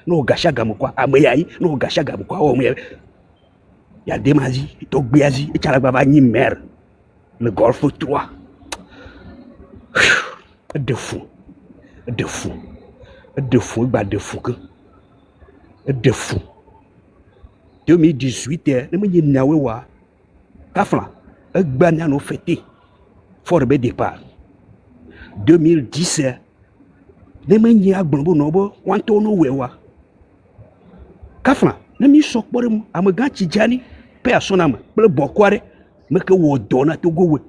no gashaga mu kwa ameyayi no gashaga mu kwa o me ya demazi to gbeazi e chala baba nyi mer le golf 3 de fou ba de fou que de fou 2018 ne me nyi nawe wa kafla e gba na no fêter for be départ 2010 ne me nyi agbonbo no bo wanto no wewa kafla ne mi sok borem amaga chijani pe asonama ple bokware me ke wo dona to gowe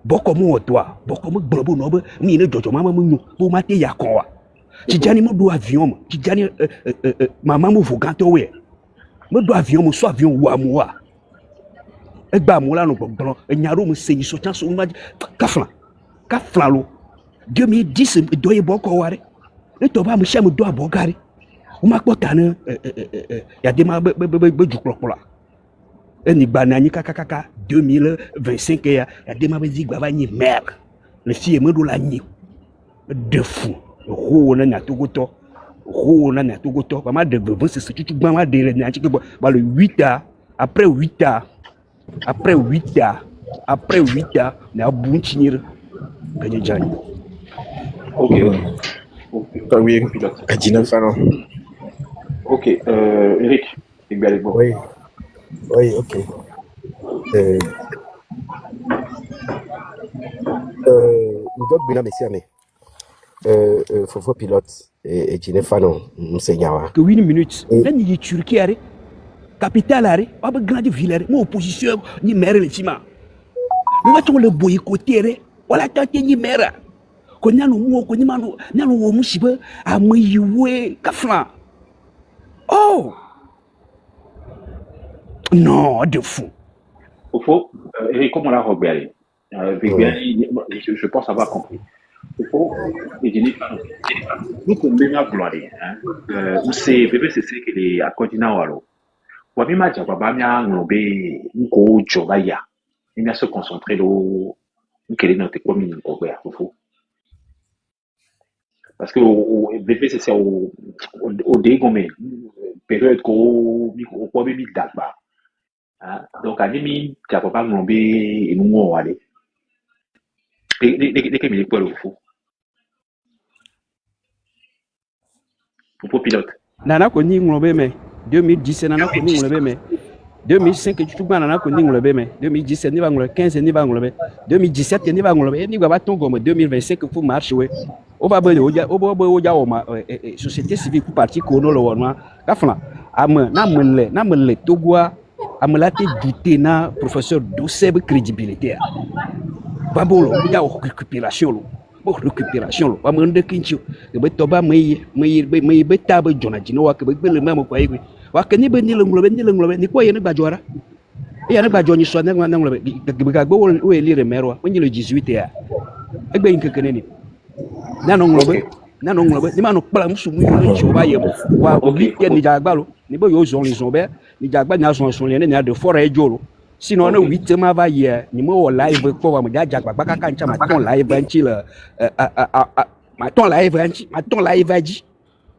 boko mo odoa boko mo gbonbo no bo mi ne jojo mama mo nyu bo mate yakon wa chijani mo do avion mo chijani mama mo voganto we mo do avion mo so avion wa mo wa egba mo la no gbon enyaro mo seyi so chan so ma kafla lo 2010 do ye boko ware ne to ba mo sha mo do abogare o ma pota na ya de ma be juklopola eni gba na nyi kaka 2025 ya de ma be zigba ba nyi mer le fie me do la nyi de fou ro na togoto ba ma de ve se tu gba ma de na chi ba le 8h après 8h na bu chinir ganye jani ok Oui, à 19 ans. ok Eric également Oui, ok. Nous devons bien messieurs, Fofo pilote et Ginefano, Msenyawa. que 8 minutes là ni Turquie are capitale are ba grande ville mo opposition ni maire le fima nous va le boycotter wala tante ni maire ko nyano mo ko ni manu nyano wo mushiba amayiwe kafla oh non de fou au fond Eric comme on l'a repéré je pense avoir compris au fond nous comme bien gloire où c'est bébé c'est que les à continent walo wa mi ma jaba ba mi ngombe nko joba ya mi se concentrer lo nkele na te komi nko ya au fond parce que au BPCC au dégomé période ko mi ko bi dagba donc animi ja papa ngombe inu wo wale de ke mi le pelo fo Pour pilote. Nana koni nglobe me 2017 nana koni nglobe me 2005 tutuba nana koni nglobe me 2017 ni ba nglobe 15 ni ba nglobe 2017 ni ba nglobe ni ba ton gomme 2025 pour marche we o ba be oja o ma société civile pour parti kono lo wonwa ka fla am na mele togwa am la te douter na professeur Douceb crédibilité ba bolo oja o récupération lo bo récupération lo ba mende kincho be toba me be tabe jona jino wa ke be le memo kwa igwe wa ke ni be ni le nglobe ni ko ye ne gbajora e ya ne gbajo ni so na nglobe be ga gbo o elire merwa o ni le 18 ya egbe yin kekene ni na no nglobe ni ma no kpala musu mu ni cho ba ye wa obi ke ni jagba lo ni bo yo zon les zombe ni jagba na son le ne na de fora ejolo sinon on 8 ma va hier ni mo live ko wa mo jagba ba ka ncha ma ton live anchi le ma ton live aji.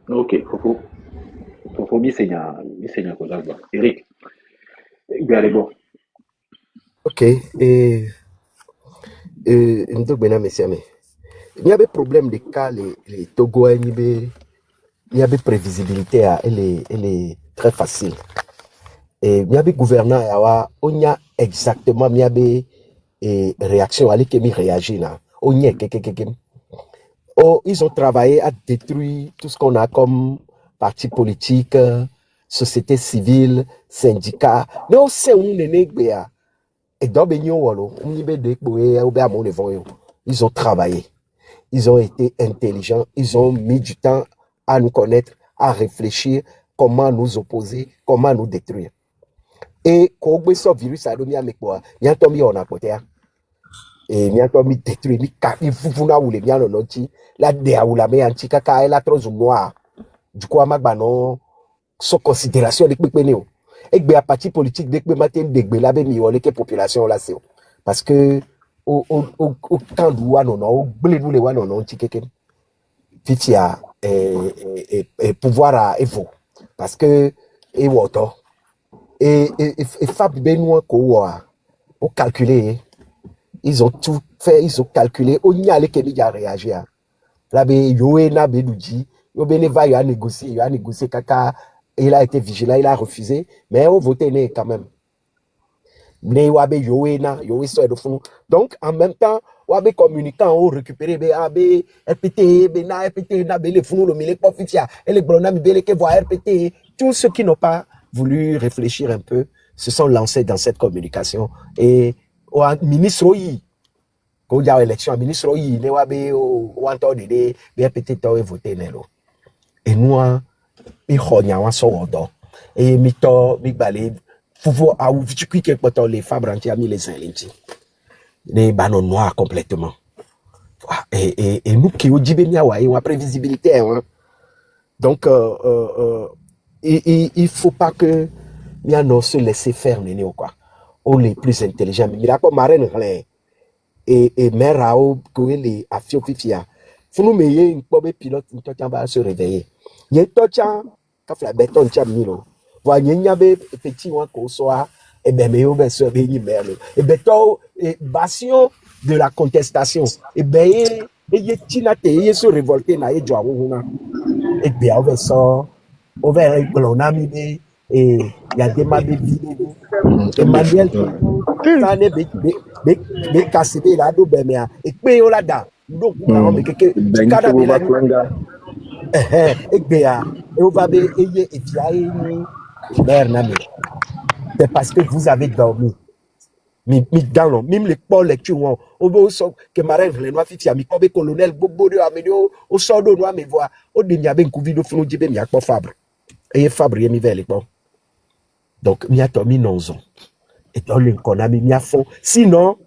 Ok, faut mi senya ko jagba. Eric. Allez bon. Ok, ndo bena mesiame. Il y avait problème de cas les Togo il y avait prévisibilité elle est très facile. Et il y avait gouverneur on y a exactement il y avait réaction à qui réagit là. On y est ils ont travaillé à détruire tout ce qu'on a comme parti politique, société civile, syndicats. Mais on sait où les nègres et dans ils ont travaillé. Ils ont été intelligents, ils ont mis du temps à nous connaître, à réfléchir comment nous opposer, comment nous détruire. Et quand ce virus a donné à mes quoi, il y a un tombé en côté. Et il y a un tombé détruit, il faut vous les bien en oti, la déa ou la mer anti caca et la trop noire. Du coup, à Magbano, sans considération de Kpénéo. Et bien, à parti politique, dès que matin, dès que la population là, c'est parce que au temps d'où on a au blé nous les on a ticket fitia et pouvoir à Evo parce que et water et Fab Benoît quoi au calculer ils ont tout fait ils ont calculé on y allait qu'il y a réagi là ben yoena beduji yo beneva il a négocié kaka il a été vigilant il a refusé mais on voté quand même. Donc, en même temps, on a communicant, on récupère RPT, tous ceux qui n'ont pas voulu réfléchir un peu se sont lancés dans cette communication. Et au ministre Oyi, quand il y a élection, ministre Oyi, il y a RPT voté. Et nous, il y a un sourd. Et mito, balé. Faut à où tu cliques quand les femmes entières mis les inlinti les ballons noirs complètement et nous qui au dibenia ouais on a prévisibilité hein. Donc il faut pas que nous se laisser faire néné ou quoi on les plus intelligents mais là comme marraine et mère Rao que les afiofifia faut nous meiller une pomme pilote une temps va se réveiller il y a tout temps quand la béton tient milo voyez il y avait petit one qu'on soit et ben mais on va se réunir merle et ben bastion de la contestation et ben et tina te se révolter na et joa huna et bien on va ça on va clonami et il y a des mabé vidéo Emmanuel ça ne be kasebe la do ben mais et pe on la da donc on me que kada be la et bien et on va be et tiaé c'est parce que vous avez dormi. Même les Paul lecture, on veut que Marin les noirs fitia, mi comme colonel Bobo de Amédio, au sort de noir, mais voir, au dernier ben couvi de flou djibé, mi a pas Fabre. Et Fabre, mi vers les bons. Donc, mi a tombé non-zon. Et dans le qu'on a mis à fond. Sinon,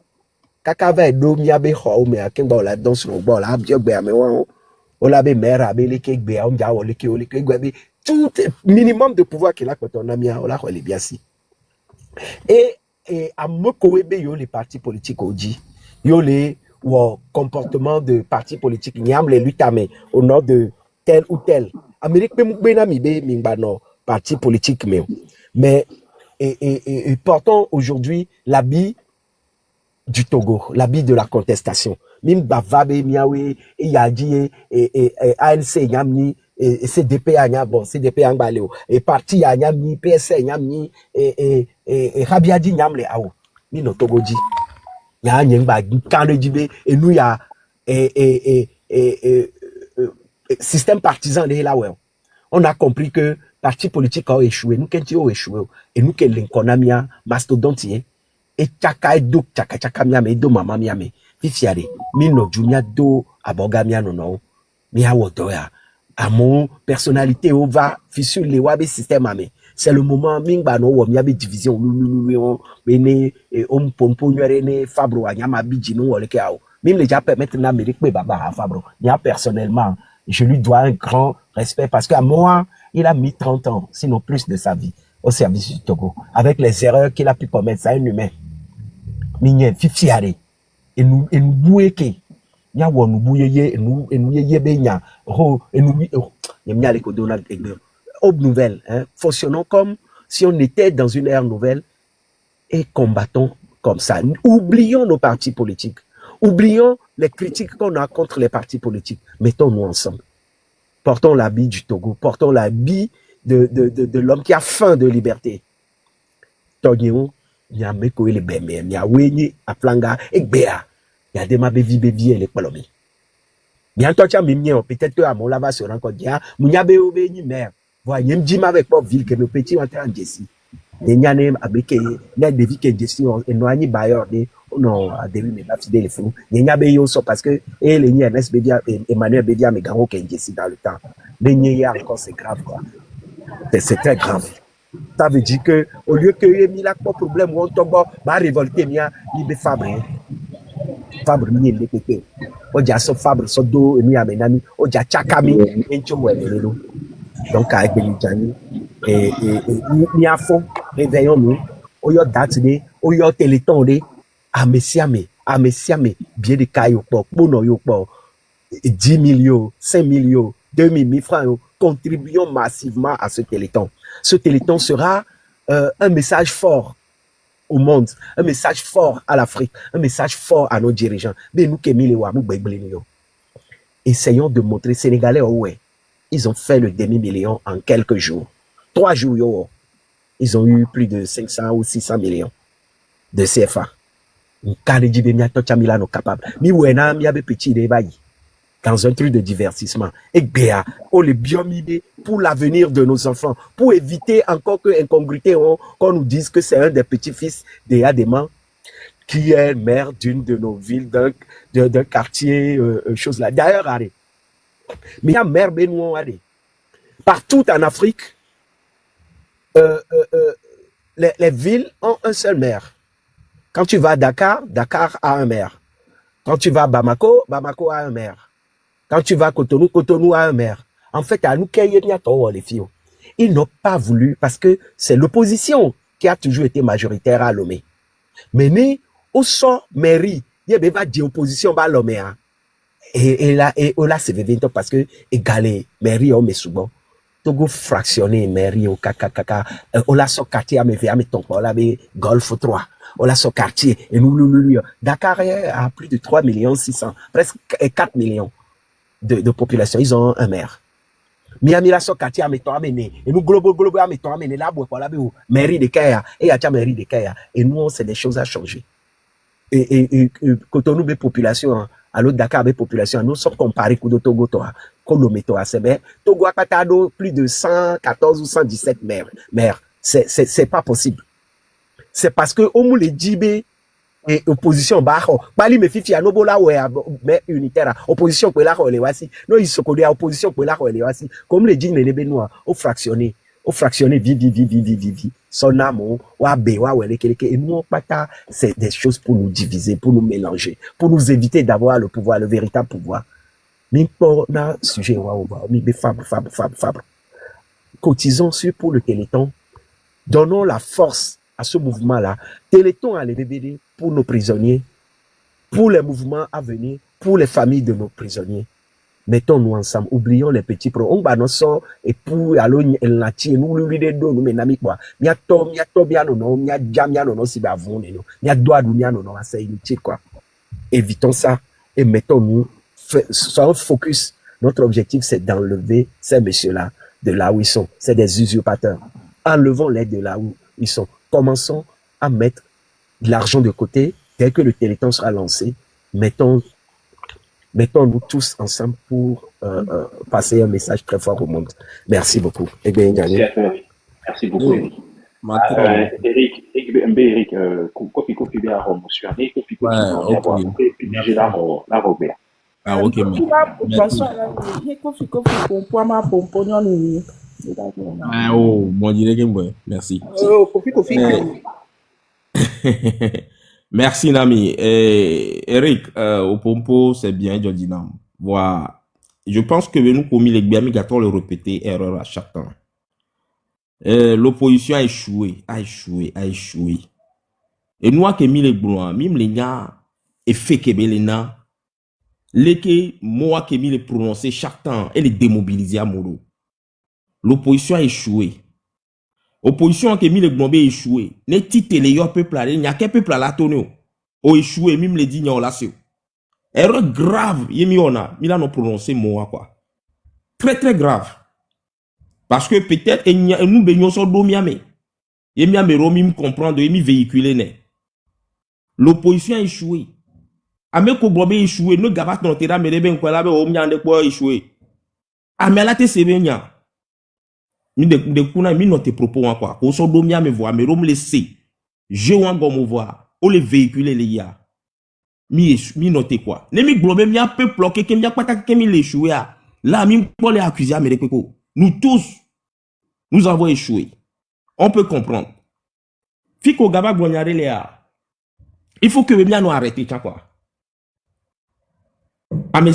kaka va do mi a be ho, mais à quel bord la danse au bord, la bien, mais on l'a be mère, à be les cake, be on dia, on tout minimum de pouvoir qu'il a quand on a mis on l'a relé bien si. Et à Mokoebe, yo les partis politiques oji, yo les comportement de partis politiques, il y a les luttes au nom de tel ou tel. Amérique parti politique mais et portons aujourd'hui l'habit du Togo, l'habit de la contestation. Mim bavabe miawe et yadi et ANC yamni et CDP a nya bon CDP a ngbaleo et parti a nya mi PSC nya mi et Rabiadi nyam le awo mi no togoji ya nyengba kane jibe et nous ya système partisan de la ouais. On a compris que parti politique a échoué, nous qui ont échoué et nous qui l'inconamia mastodontie et chaka do chaka miame do mama miame fifiare mi no jumia do abogamia no mi awodoya à mon personnalité on va fissure les wabe système ame c'est le moment mingba no wo miabe division on bene on pompo nyere fabro anyama biji no wole ke awo même les gens permettent l'Amérique mais baba fabro moi personnellement je lui dois un grand respect parce qu'à moi il a mis 30 ans sinon plus de sa vie au service du Togo avec les erreurs qu'il a pu commettre c'est un humain minye fifiare et nous boueke nya wo nous bouyeye et nous yeye benya ho et nous yemnya les kodona aube nouvelle hein fonctionnons comme si on était dans une ère nouvelle et combattons comme ça. Oublions nos partis politiques. Oublions les critiques qu'on a contre les partis politiques. Mettons-nous ensemble. Portons l'habit du Togo. Portons l'habit de l'homme qui a faim de liberté. Tognon, n'y a meko ele bembe, n'y a wenye aplanga ekbea. Y a des ma bevi et les palomi. Bientôt tu as mis peut-être que à mon lava se rencontre bien. Mounya be obéni mère. Voyez m'dima avec pop ville que nos petits ont en Jessie. Nyane abeke na devi ke Jessie enoani bayor de non a devi me la fidèle fou. Nya be yo so parce que et les Ernest Bedia Emmanuel Bedia me garo ke Jessie dans le temps. Les nya encore c'est grave quoi. C'est très grave. Ça veut dire que au lieu que y ait mis là pas problème on tombe ba révolter mia libe fabre. Fabre ni le pété. Oja so fabre so do emi amenami oja chakami encho welelo. Donc avec Benjani et ni à fond réveillons-nous oyo datine oyo téléthon de amesiame bien de caillou pour bono yo pour 10 millions 5 millions 2000 francs contribuons massivement à ce téléthon. Ce téléthon sera un message fort au monde, un message fort à l'Afrique, un message fort à nos dirigeants. Essayons de montrer Sénégalais, ouais, ils ont fait le demi-million en quelques jours. 3 jours, yo, ils ont eu plus de 500 ou 600 millions de CFA. Dans un truc de divertissement. Et bien, on les biomidé pour l'avenir de nos enfants, pour éviter encore que incongruité, qu'on nous dise que c'est un des petits-fils des Adéman qui est maire d'une de nos villes, d'un quartier, chose là. D'ailleurs, allez. Mais il y a maire Benouan, allez. Partout en Afrique, les villes ont un seul maire. Quand tu vas à Dakar, Dakar a un maire. Quand tu vas à Bamako, Bamako a un maire. Quand tu vas à Cotonou, Cotonou a un maire. En fait, à nous, les filles, ils n'ont pas voulu parce que c'est l'opposition qui a toujours été majoritaire à Lomé. Mais nous, au sort mairie, il y a des oppositions à Lomé. Et là, c'est 20 ans parce que égalé, mairie, on met souvent. Togo fractionné, mairie, au kaka, on l'a son quartier, à mes ton, on l'a Golf 3. On l'a son quartier. Et nous, Dakar a plus de 3 600 000, presque 4 millions de population. Ils ont un maire. Miami la son quartier, à amené. Et nous, global, à amené là, pour la mairie de Kaya, et à mairie de Kaya. Et nous, c'est des choses à changer. Et quand on nous, population, à l'autre Dakar, population, nous sommes comparés avec Togo, Kolometo, à Sebe. Togo a patado plus de 114 ou 117 maires. C'est pas possible. C'est parce que au moins les djibé et opposition baho bali me fifi anobola ouais mais unitaire opposition pour la le wasi non ils se connaissent opposition pour la le wasi comme les djinnes les benois au fractionné vivi son amour wa be wa wele keleke et nous pata c'est des choses pour nous diviser pour nous mélanger pour nous éviter d'avoir le pouvoir le véritable pouvoir mais pour na sujet wa mi be fabre cotisons sur pour le Téléthon donnons la force à ce mouvement-là, Téléthon à les DVD pour nos prisonniers, pour les mouvements à venir, pour les familles de nos prisonniers. Mettons-nous ensemble, oublions les petits pros. On va nous sortir et pour aller la tirer, nous lui disons nous menons quoi. Mia to bien non, mia jam bien non si ba vont non. Mia doit dunia non, c'est inutile quoi. Évitons ça et mettons-nous soyons focus Notre objectif, c'est d'enlever ces messieurs-là de là où ils sont. C'est des usurpateurs. Enlevons-les de là où ils sont. Commençons à mettre de l'argent de côté. Dès que le Téléthon sera lancé, mettons-nous tous ensemble pour passer un message très fort au monde. Merci beaucoup. Eh bien, Merci à toi, Eric. Merci beaucoup, Oh, Eric. Mathieu. Eric, Kofi bien promotionné, Kofi Ouais, avoir ok. PDG la Robert. Ah, ok, Tu vas merci. passer à la vie. Kofi pour ma pomponne ni. Ah, oh, bon, dirait que ouais, merci. Oh, Kofi. Merci, Nami. Eric, au pompo, c'est bien, Jodinam. Voilà. Je pense que nous, commis les biens, nous le répéter, erreur à chaque temps. L'opposition a échoué. Et nous, qui mis les blancs, même les gars, et fait que les gars, les que moi qui mis les prononcer chaque temps, et les démobiliser à Moro. L'opposition a échoué. Opposition qui mis les blancs a échoué. Ne titre les peuple là, il n'y a qu'un peuple à la tonneau. O échoué, même les dignes là, c'est. Erreur grave, il a non prononcé moi quoi. Très très grave. Parce que peut-être nous baignons sur domiamé. Il y a mes romis comprendre, il véhiculer. L'opposition a échoué. Ame ko globe échoué, no gabat non tera me ben ko la be o mnyande ko échoué. Ame la te sebenya. Mi de kuna mi note propos quoi. Ko so domia me voir, me rom laisser. Je wan go me voir. O le véhiculer les ya. Mi note quoi. Ne mi globe mi a peu bloqué que mi a pas que mi l'échoué a. Là mi pour les accuser me ko. Nous tous nous avons échoué. On peut comprendre. Fiko gaba gbonyare les a. Il faut que mi a nous arrêter quoi. Ah, mais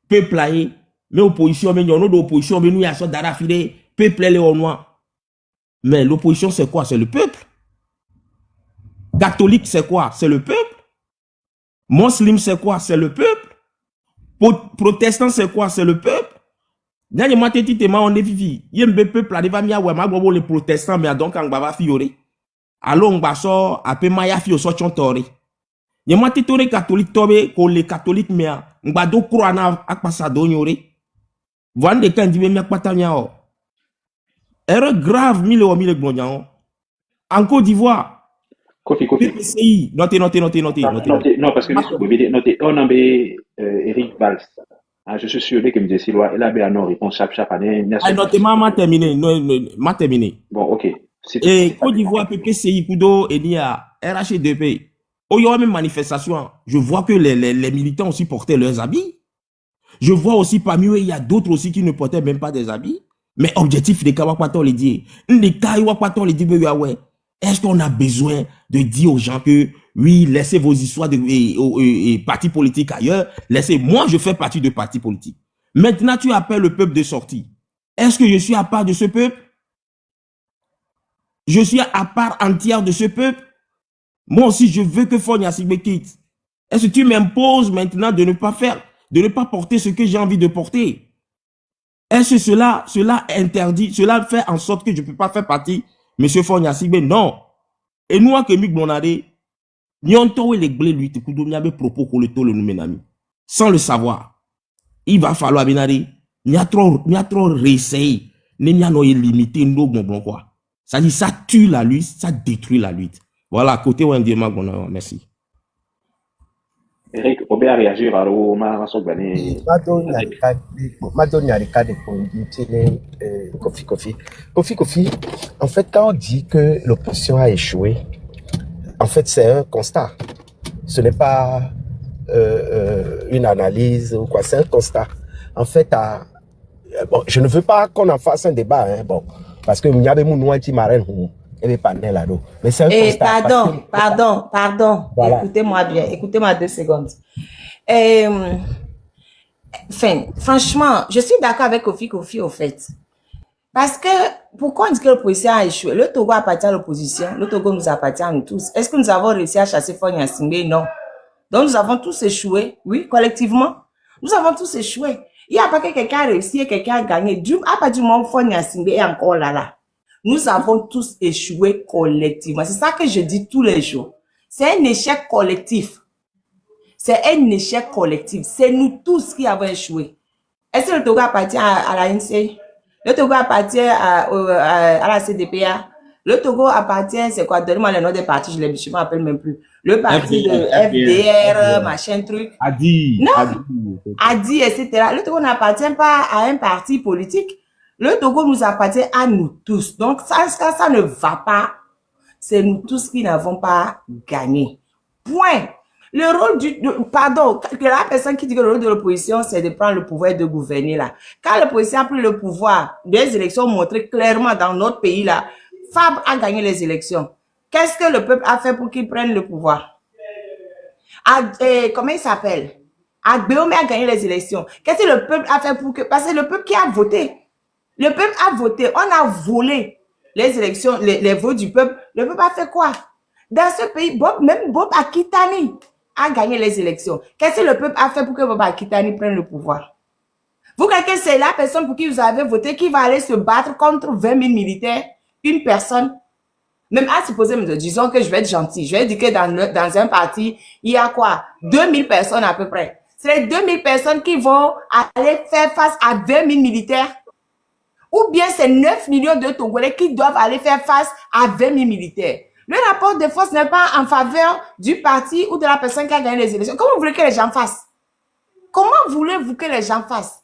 peuple là, mais opposition, mais nous d'opposition, mais nous y a ça d'arafide, peuple les au noir. Mais l'opposition c'est quoi? C'est le peuple. Catholique c'est quoi? C'est le peuple. Musulman c'est quoi? C'est le peuple. Protestant c'est quoi? C'est le peuple. Dernier matin on est vivi. Il y a un peuple là, il va m'y ma gobo les protestants, mais donc on va fiori. Alors on va so après maya fi au so chontori. Il y a un catholique tobe ko les catholiques mais ngba do croana akpasa do nyore vande kan di me akpata nyao erreur grave mille glonian en Côte d'Ivoire Kofi. PPCI notez Non, parce que notez, on a Eric Valls. Ah, je suis sûr que me dit Siloa, il a bien non réponse chaque année. ah notez ma terminé Bon, ok. Et Côte d'Ivoire PPCI kudo et ni a RH2P. Oh, il y aura même manifestation. Je vois que les militants aussi portaient leurs habits. Je vois aussi parmi eux, il y a d'autres aussi qui ne portaient même pas des habits. Mais objectif, les Kawakwato les dit. Les Kawakwato les dit, est-ce qu'on a besoin de dire aux gens que, oui, laissez vos histoires de partis politiques ailleurs. Laissez, moi, je fais partie de partis politiques. Maintenant, tu appelles le peuple de sortie. Est-ce que je suis à part de ce peuple? Je suis à part entière de ce peuple? Moi aussi, je veux que Fonia Sigbe quitte. Est-ce que tu m'imposes maintenant de ne pas porter ce que j'ai envie de porter? Est-ce que cela interdit, cela fait en sorte que je ne peux pas faire partie, monsieur Fonia Sigbe? Non. Et nous, que nous, nous les blés, lui, nous avons propos pour le taux, le numénami. Sans le savoir. Il va falloir, il y a trop réessayé. Il y a limité, quoi. Ça dit, ça tue la lutte, ça détruit la lutte. Voilà, côté où on dit, merci. Eric, on peut réagir à l'eau, Kofi. En fait, quand on dit que l'opposition a échoué, en fait, c'est un constat. Ce n'est pas une analyse ou quoi, c'est un constat. En fait, bon, je ne veux pas qu'on en fasse un débat, hein, bon, parce que il y a des gens qui m'arrêtent. Mais c'est un constat. Pardon. Voilà. Écoutez-moi 2 secondes. Franchement, je suis d'accord avec Kofi au fait. Parce que, pourquoi on dit que l'opposition a échoué? Le Togo appartient à l'opposition, le Togo nous appartient à nous tous. Est-ce que nous avons réussi à chasser Fonia Sigbe? Non. Donc nous avons tous échoué, oui, collectivement. Nous avons tous échoué. Il n'y a pas que quelqu'un a réussi et quelqu'un a gagné. À partir du moment où Fonia Sigbe est encore là. Nous avons tous échoué collectivement. C'est ça que je dis tous les jours. C'est un échec collectif. C'est un échec collectif. C'est nous tous qui avons échoué. Est-ce que le Togo appartient à l'ANC? Le Togo appartient à la CDPA? Le Togo appartient, c'est quoi? Donne-moi le nom des partis, je ne me rappelle même plus. Le parti de FDR, machin truc. Adi. Non, Adi, etc. Le Togo n'appartient pas à un parti politique. Le Togo nous appartient à nous tous. Donc, ça ne va pas. C'est nous tous qui n'avons pas gagné. Point. Le rôle pardon, la personne qui dit que le rôle de l'opposition, c'est de prendre le pouvoir et de gouverner là. Quand l'opposition a pris le pouvoir, les élections ont montré clairement dans notre pays là, Fab a gagné les élections. Qu'est-ce que le peuple a fait pour qu'il prenne le pouvoir? Comment il s'appelle? Agbeome a gagné les élections. Qu'est-ce que le peuple a fait pour que... Parce que le peuple qui a voté. Le peuple a voté. On a volé les élections, les votes du peuple. Le peuple a fait quoi? Dans ce pays, même Bob Akitani a gagné les élections. Qu'est-ce que le peuple a fait pour que Bob Akitani prenne le pouvoir? Vous croyez que c'est la personne pour qui vous avez voté qui va aller se battre contre 20 000 militaires? Une personne? Même à supposer, disons que je vais être gentil. Je vais dire que dans un parti, il y a quoi? 2000 personnes à peu près. C'est les 2000 personnes qui vont aller faire face à 20 000 militaires. Ou bien c'est 9 millions de Togolais qui doivent aller faire face à 20 000 militaires. Le rapport de force n'est pas en faveur du parti ou de la personne qui a gagné les élections. Comment vous voulez que les gens fassent? Comment voulez-vous que les gens fassent?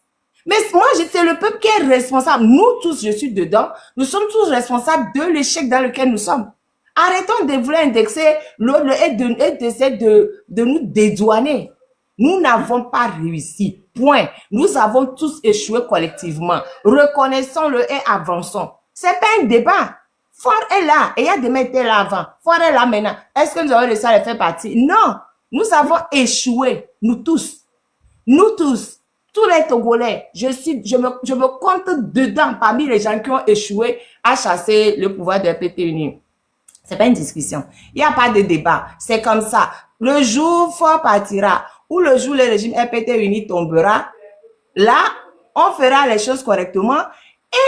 Mais moi, c'est le peuple qui est responsable. Nous tous, je suis dedans. Nous sommes tous responsables de l'échec dans lequel nous sommes. Arrêtons de vouloir indexer l'autre et d'essayer de nous dédouaner. Nous n'avons pas réussi. Point. Nous avons tous échoué collectivement. Reconnaissons-le et avançons. C'est pas un débat. Fort est là. Et il y a des mecs là avant. Fort est là maintenant. Est-ce que nous avons réussi à les faire partie? Non. Nous avons échoué. Nous tous. Nous tous. Tous les Togolais. Je me compte dedans parmi les gens qui ont échoué à chasser le pouvoir de RPP uni. C'est pas une discussion. Il n'y a pas de débat. C'est comme ça. Le jour fort partira ou le jour le régime RPT uni tombera, là, on fera les choses correctement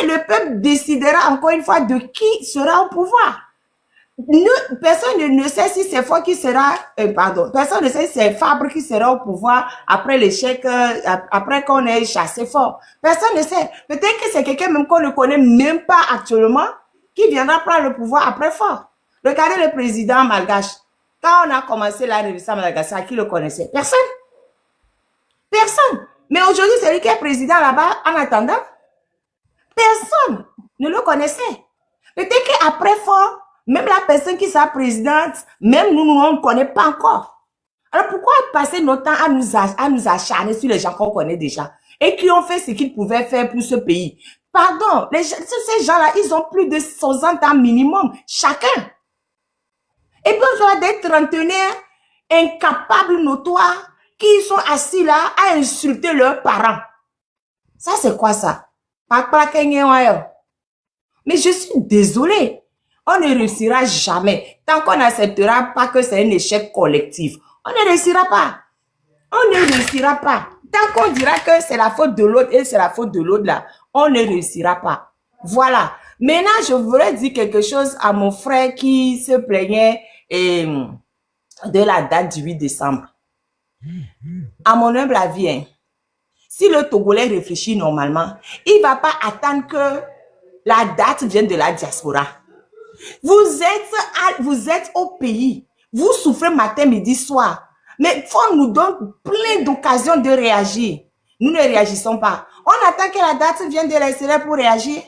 et le peuple décidera encore une fois de qui sera au pouvoir. Personne ne sait si c'est Fort qui sera, personne ne sait si c'est Fabre qui sera au pouvoir après l'échec, après qu'on ait chassé Fort. Personne ne sait. Peut-être que c'est quelqu'un même qu'on ne connaît même pas actuellement qui viendra prendre le pouvoir après Fort. Regardez le président malgache. Quand on a commencé la révolution à Madagascar, qui le connaissait? Personne. Personne. Mais aujourd'hui, c'est lui qui est président là-bas en attendant. Personne ne le connaissait. Peut-être qu'après Fort, même la personne qui sera présidente, même nous, on ne connaît pas encore. Alors pourquoi passer notre temps à nous acharner sur les gens qu'on connaît déjà et qui ont fait ce qu'ils pouvaient faire pour ce pays? Pardon, ces gens-là, ils ont plus de 60 ans minimum, chacun. Et puis, on doit des trentenaires incapables, notoires, qui sont assis là à insulter leurs parents. Ça, c'est quoi ça? Mais je suis désolée. On ne réussira jamais. Tant qu'on n'acceptera pas que c'est un échec collectif, on ne réussira pas. On ne réussira pas. Tant qu'on dira que c'est la faute de l'autre et c'est la faute de l'autre là, on ne réussira pas. Voilà. Maintenant, je voudrais dire quelque chose à mon frère qui se plaignait de la date du 8 décembre. À mon humble avis, hein, si le Togolais réfléchit normalement, il ne va pas attendre que la date vienne de la diaspora. Vous êtes au pays. Vous souffrez matin, midi, soir. Mais faut nous donne plein d'occasions de réagir. Nous ne réagissons pas. On attend que la date vienne de l'extérieur pour réagir.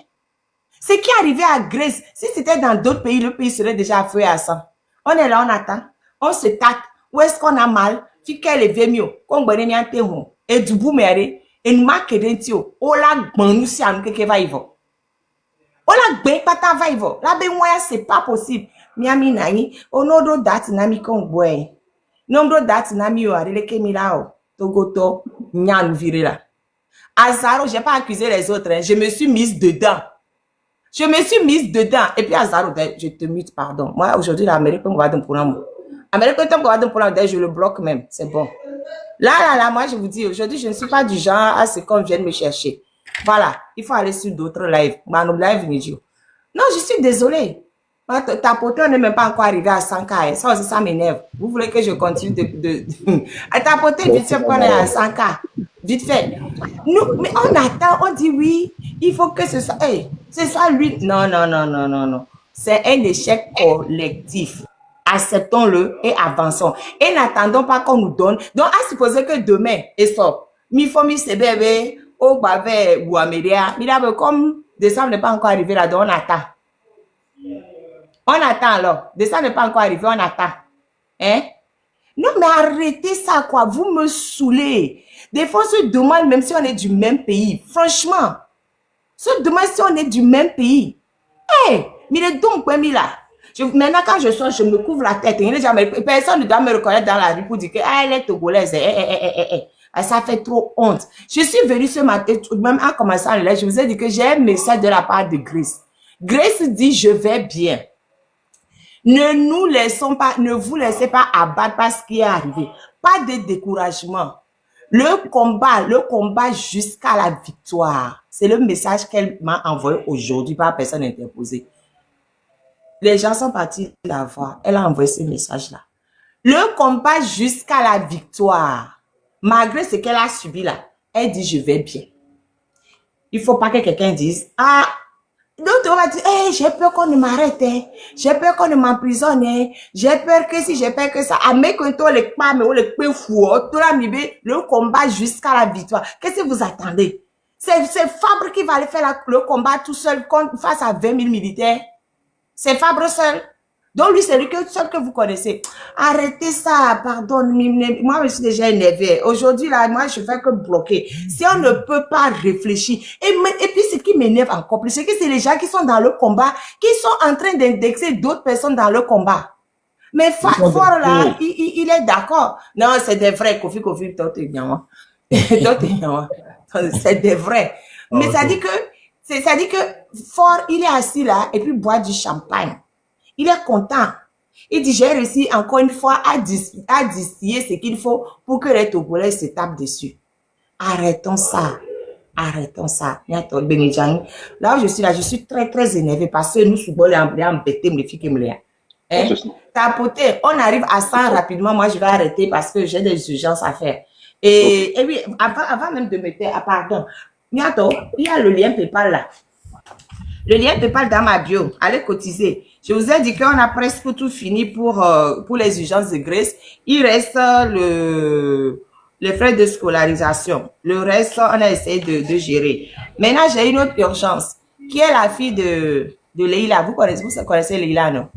Ce qui est arrivé à Grèce, si c'était dans d'autres pays, le pays serait déjà à feu et à sang. On est là, on attend. On se tâte. Où est-ce qu'on a mal? Fiquel est mieux. Qu'on bonne n'y enterrons. Et du bout méré. Et nous marque d'entio. Oh là, bon, nous si à nous que va y va. Oh là, ben, pas ta va y va. Là, ben, moi, c'est pas possible. Miami nani. Oh, non, do date nami qu'on boit. Nombre date nami yo, arele ke milao. Togoto, nyan viré là. Azaro, j'ai pas accusé les autres, hein. Je me suis mise dedans. Je me suis mise dedans. Et puis Azaro, je te mute, pardon. Moi, aujourd'hui, l'Amérique peut me voir d'un programme. L'Amérique peut me voir d'un programme, je le bloque même. C'est bon. Là, moi, je vous dis, aujourd'hui, je ne suis pas du genre à ce qu'on vienne me chercher. Voilà. Il faut aller sur d'autres lives. Mano live, non, je suis désolée. Ta poteau n'est même pas encore arrivé à 100K. Hein. Ça aussi, ça m'énerve. Vous voulez que je continue Ta poteau, vite fait, qu'on est à 100K. Vite fait. Nous, mais on attend, on dit oui, il faut que ce soit... Hey, ce soit lui. Non, non, non, non, non, non. C'est un échec collectif. Acceptons-le et avançons. Et n'attendons pas qu'on nous donne. Donc, à supposer que demain, et ça, mi famille c'est bébé, au bavé ou à média, mais là, comme décembre n'est pas encore arrivé là, donc on attend. On attend alors. Décembre n'est pas encore arrivé, on attend. Hein? Non, mais arrêtez ça, quoi. Vous me saoulez. Des fois, on se demande même si on est du même pays. Franchement, se demande si on est du même pays. Hé, mais le don, quoi, là. Maintenant, quand je sors, je me couvre la tête. Personne ne doit me reconnaître dans la rue pour dire que elle est togolaise. Ça fait trop honte. Je suis venue ce matin, même en commençant le live, je vous ai dit que j'ai un message de la part de Grace. Grace dit, je vais bien. Ne nous laissons pas, ne vous laissez pas abattre par ce qui est arrivé. Pas de découragement. Le combat jusqu'à la victoire. C'est le message qu'elle m'a envoyé aujourd'hui par personne interposée. Les gens sont partis la voir. Elle a envoyé ce message-là. Le combat jusqu'à la victoire. Malgré ce qu'elle a subi là, elle dit, je vais bien. Il ne faut pas que quelqu'un dise, ah, donc on va dire, hey, j'ai peur qu'on ne m'arrête, hein. J'ai peur qu'on ne m'emprisonne, hein. J'ai peur que si, j'ai peur que ça. Ah, mais quand on les pas, mais on les peut fou, le combat jusqu'à la victoire. Qu'est-ce que vous attendez? C'est Fabre qui va aller faire le combat tout seul face à 20 000 militaires. C'est Fabre seul. Donc lui, c'est lui seul que vous connaissez. Arrêtez ça, pardon. Moi, je suis déjà énervée. Aujourd'hui, là, moi, je fais que bloquer. Si on ne peut pas réfléchir. Et puis, ce qui m'énerve encore plus, c'est que c'est les gens qui sont dans le combat, qui sont en train d'indexer d'autres personnes dans le combat. Mais fort là, il est d'accord. Non, c'est des vrais. Kofi, toi, t'es bien. C'est des vrais. Mais ça dit que Fort, il est assis là, et puis boit du champagne. Il est content. Il dit, j'ai réussi encore une fois à distiller ce qu'il faut pour que les Togolais se tapent dessus. Arrêtons ça. Arrêtons ça. Là où je suis là, je suis très, très énervée parce que nous, souvent, les embêtés, les filles qui me l'ont. Tapoter, on arrive à 100 rapidement. Moi, je vais arrêter parce que j'ai des urgences à faire. Et oui, avant même de me faire, pardon. Il y a le lien PayPal là. Le lien PayPal dans ma bio. Allez cotiser. Je vous ai dit qu'on a presque tout fini pour les urgences de Grace. Il reste les frais de scolarisation. Le reste, on a essayé de gérer. Maintenant, j'ai une autre urgence qui est la fille de Leïla. Vous connaissez Leïla, non?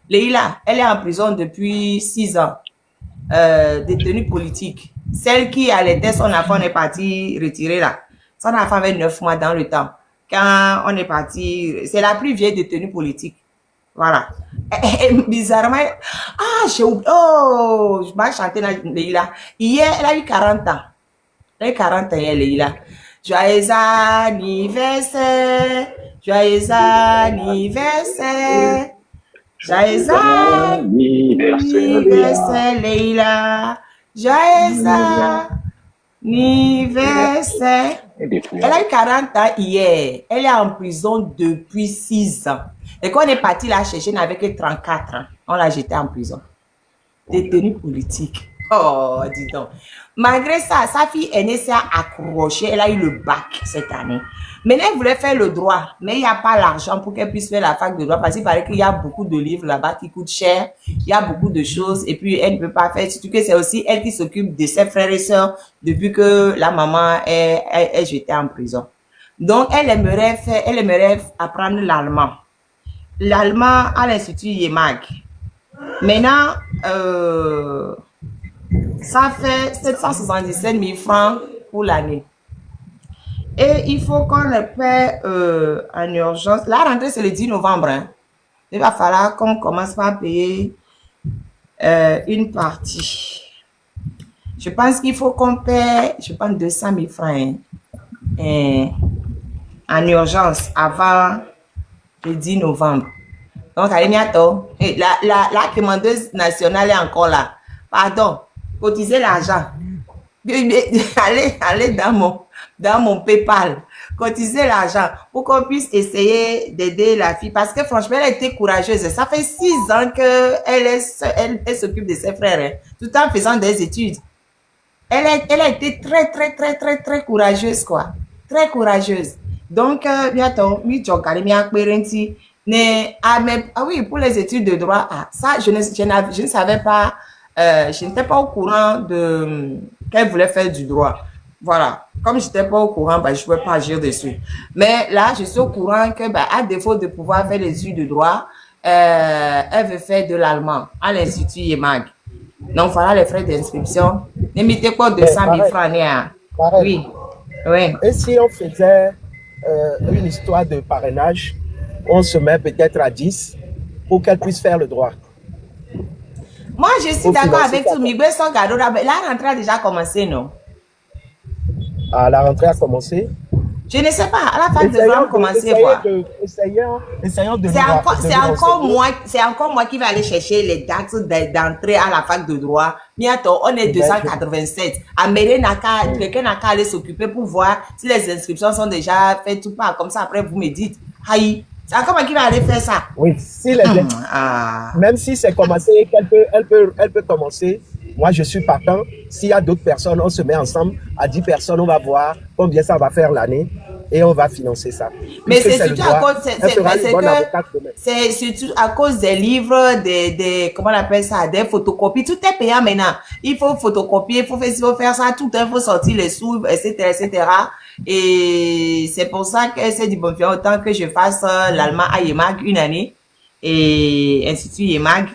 Leïla, elle est en prison depuis 6 ans. Détenue politique. Celle qui allaitait son enfant, on est parti retirer là. Son enfant avait 9 mois dans le temps. Quand on est parti, c'est la plus vieille détenue politique. Voilà. Et bizarrement, j'ai oublié. Oh, je vais chanter Leïla. Hier, elle a eu 40 ans. Elle a eu 40 ans hier, Leïla. Joyeux anniversaire. Joyeux anniversaire. Joyeux anniversaire, Leïla. Joyeux anniversaire. Elle a eu 40 ans hier. Elle est en prison depuis 6 ans. Et quand on est parti la chercher, elle n'avait que 34 ans. On l'a jetée en prison. Détenue politique. Oh, dis donc. Malgré ça, sa fille aînée s'est accrochée. Elle a eu le bac cette année. Maintenant, elle voulait faire le droit. Mais il n'y a pas l'argent pour qu'elle puisse faire la fac de droit. Parce qu'il paraît qu'il y a beaucoup de livres là-bas qui coûtent cher. Il y a beaucoup de choses. Et puis, elle ne peut pas faire. Surtout que c'est aussi elle qui s'occupe de ses frères et sœurs depuis que la maman est jetée en prison. Donc, elle aimerait apprendre l'allemand. L'allemand à l'Institut Yemag. Maintenant, ça fait 777 000 francs pour l'année. Et il faut qu'on le paie en urgence. La rentrée, c'est le 10 novembre. Hein. Il va falloir qu'on commence par payer une partie. Je pense qu'il faut qu'on paie, 200 000 francs en urgence avant le 10 novembre. Donc, allez, bientôt. La commandeuse nationale est encore là. Pardon, cotisez l'argent. Allez dans mon PayPal. cotiser l'argent pour qu'on puisse essayer d'aider la fille. Parce que franchement, elle a été courageuse. Ça fait 6 ans elle s'occupe de ses frères, hein, tout en faisant des études. Elle a été très courageuse, quoi. Très courageuse. Donc, bientôt, ah oui, pour les études de droit, ça, je ne savais pas, je n'étais pas au courant qu'elle voulait faire du droit. Voilà. Comme je n'étais pas au courant, je ne pouvais pas agir dessus. Mais là, je suis au courant que, à défaut de pouvoir faire les études de droit, elle veut faire de l'allemand à l'Institut Yemag. Donc, voilà les frais d'inscription. Ne mettez pas 200 000 francs. Oui. Oui. Et si on faisait une histoire de parrainage, on se met peut-être à 10 pour qu'elle puisse faire le droit. Moi, je suis d'accord avec tout. Miguel Songado, la rentrée a déjà commencé, non? Ah, la rentrée a commencé? Je ne sais pas. À la fac de droit, commencer quoi? Essayons de c'est encore moi qui vais aller chercher les dates d'entrée à la fac de droit. Bientôt, on est 287. Amélie quelqu'un n'a qu'à aller s'occuper pour voir si les inscriptions sont déjà faites ou pas. Comme ça, après, vous me dites, aïe, c'est encore moi qui vais aller faire ça. Oui, si même si c'est commencé, elle peut commencer. Moi, je suis partant. S'il y a d'autres personnes, on se met ensemble. À 10 personnes, on va voir combien ça va faire l'année et on va financer ça. Mais c'est surtout à cause des livres, comment on appelle ça, des photocopies. Tout est payant maintenant. Il faut photocopier, il faut faire ça, tout il faut sortir les sous, etc. Et c'est pour ça que c'est du bon fait autant que je fasse l'allemand à Yemag une année et Institut Yemag.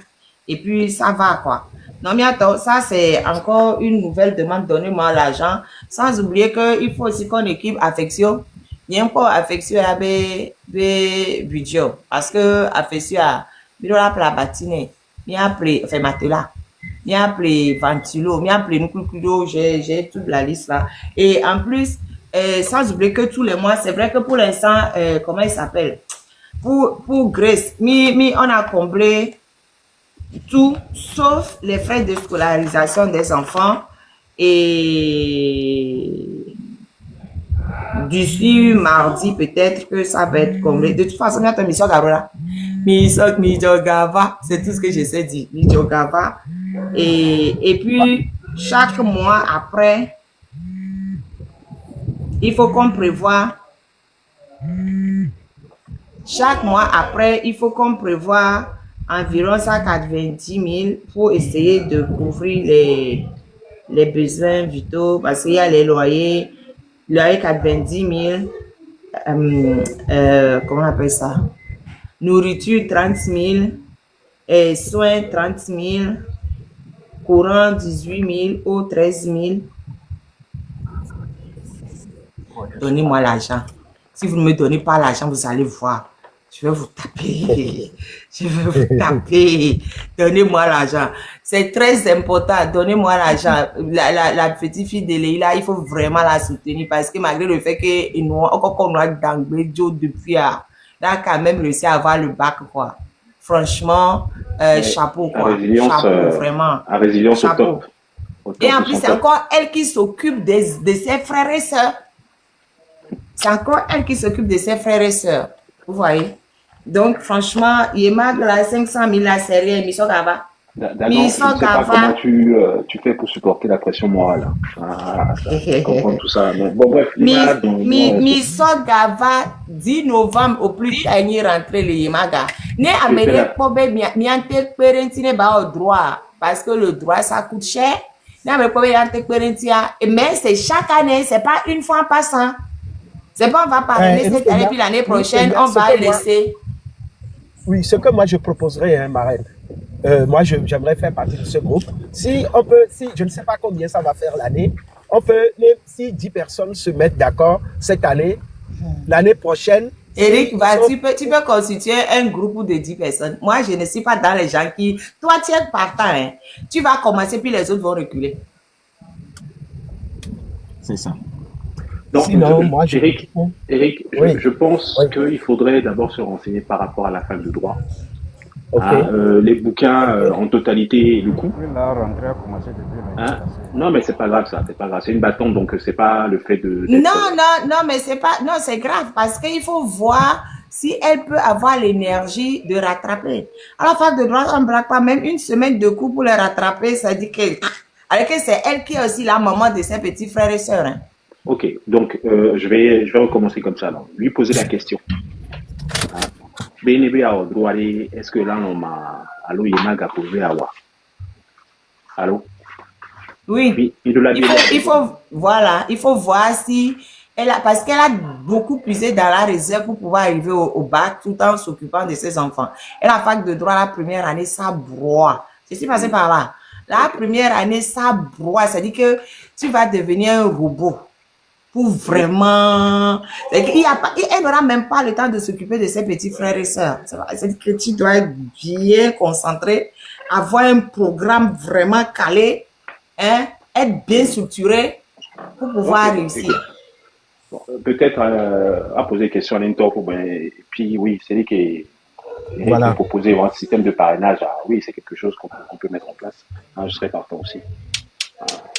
Et puis, ça va, quoi. Non, mais attends, ça, c'est encore une nouvelle demande. Donnez-moi l'argent. Sans oublier qu'il faut aussi qu'on équipe affection. Il y a encore affection à budget. Parce que affection à, il y a la bâtine. Il y a appelé, enfin, matelas. Il y a appelé ventilo. Il y a appelé nucléo. J'ai toute la liste là. Et en plus, sans oublier que tous les mois, c'est vrai que pour l'instant, comment il s'appelle? Pour Grace, on a comblé tout sauf les frais de scolarisation des enfants et d'ici mardi peut-être que ça va être comblé. De toute façon, il y a ta mission Garola. Mijogava, c'est tout ce que je sais dire. Mijogava. Et puis, chaque mois après, il faut qu'on prévoit. Chaque mois après, il faut qu'on prévoit environ 190 000 pour essayer de couvrir les besoins vitaux parce qu'il y a les loyers 90 000, comment on appelle ça? Nourriture 30 000, et soins 30 000, courant 18 000 ou 13 000. Donnez-moi l'argent. Si vous ne me donnez pas l'argent, vous allez voir. Je vais vous taper. Je vais vous taper. Donnez-moi l'argent. C'est très important. Donnez-moi l'argent. La petite fille de Leila, il faut vraiment la soutenir parce que malgré le fait qu'on a d'anglais depuis, là, quand même réussi à avoir le bac, quoi. Franchement, chapeau, quoi. Chapeau, vraiment. À résilience chapeau. Au top. Et en plus, c'est encore elle qui s'occupe de ses frères et sœurs. C'est encore elle qui s'occupe de ses frères et sœurs. Vous voyez? Donc, franchement, Yemag, la 500 000, là, c'est rien. Mission Gava. D'accord, je ne sais pas comment tu fais pour supporter la pression morale. Comprendre tout ça. Mais bon, bref. Mission Gava, 10 novembre au plus tard, il rentré le Yemaga. Ne Amérique, miante parentine ba au droit. Parce que le droit, ça coûte cher. Ne Amérique, miante parentia. Mais c'est chaque année, c'est pas une fois en passant. C'est pas on va parler cette année, puis l'année prochaine, on va laisser. Oui, ce que moi je proposerais, hein, marraine, moi j'aimerais faire partie de ce groupe. Si on peut, je ne sais pas combien ça va faire l'année, on peut, si 10 personnes se mettent d'accord cette année, l'année prochaine. Eric, tu peux constituer un groupe de 10 personnes. Moi, je ne suis pas dans les gens qui. Toi, tu es partant, hein. Tu vas commencer, puis les autres vont reculer. C'est ça. Donc, sinon, moi, Eric, oui. je pense qu'il faudrait d'abord se renseigner par rapport à la fac de droit. Ok. Les bouquins en totalité, le coût. La rentrée a commencé depuis l'année Hein? passée. Non, mais c'est pas grave ça, c'est pas grave. C'est une bâton, donc c'est pas le fait de Non, d'être. non, mais c'est pas, non, c'est grave parce qu'il faut voir si elle peut avoir l'énergie de rattraper. À la fac de droit, on ne braque pas même une semaine de cours pour les rattraper, ça dit que, alors que c'est elle qui est aussi la maman de ses petits frères et sœurs. Hein. Ok, donc je vais recommencer comme ça. Alors. Lui poser la question. BNB a droit, est-ce que là on m'a. Allô, il m'a posé à voir. Allô? Oui. Puis, il l'a bien dit. Voilà, il faut voir si elle a, parce qu'elle a beaucoup puisé dans la réserve pour pouvoir arriver au bac tout en s'occupant de ses enfants. Et la fac de droit, la première année, ça broie. Je suis passé par là. La première année, ça broie. C'est-à-dire que tu vas devenir un robot pour vraiment. Elle n'aura même pas le temps de s'occuper de ses petits frères et sœurs. C'est-à-dire que tu dois être bien concentré, avoir un programme vraiment calé, hein, être bien structuré pour pouvoir réussir. Bon, peut-être à poser des questions à l'intérieur. Et puis oui, c'est lui qui Voilà. proposer un système de parrainage. Oui, c'est quelque chose qu'on peut mettre en place. Je serais partant aussi.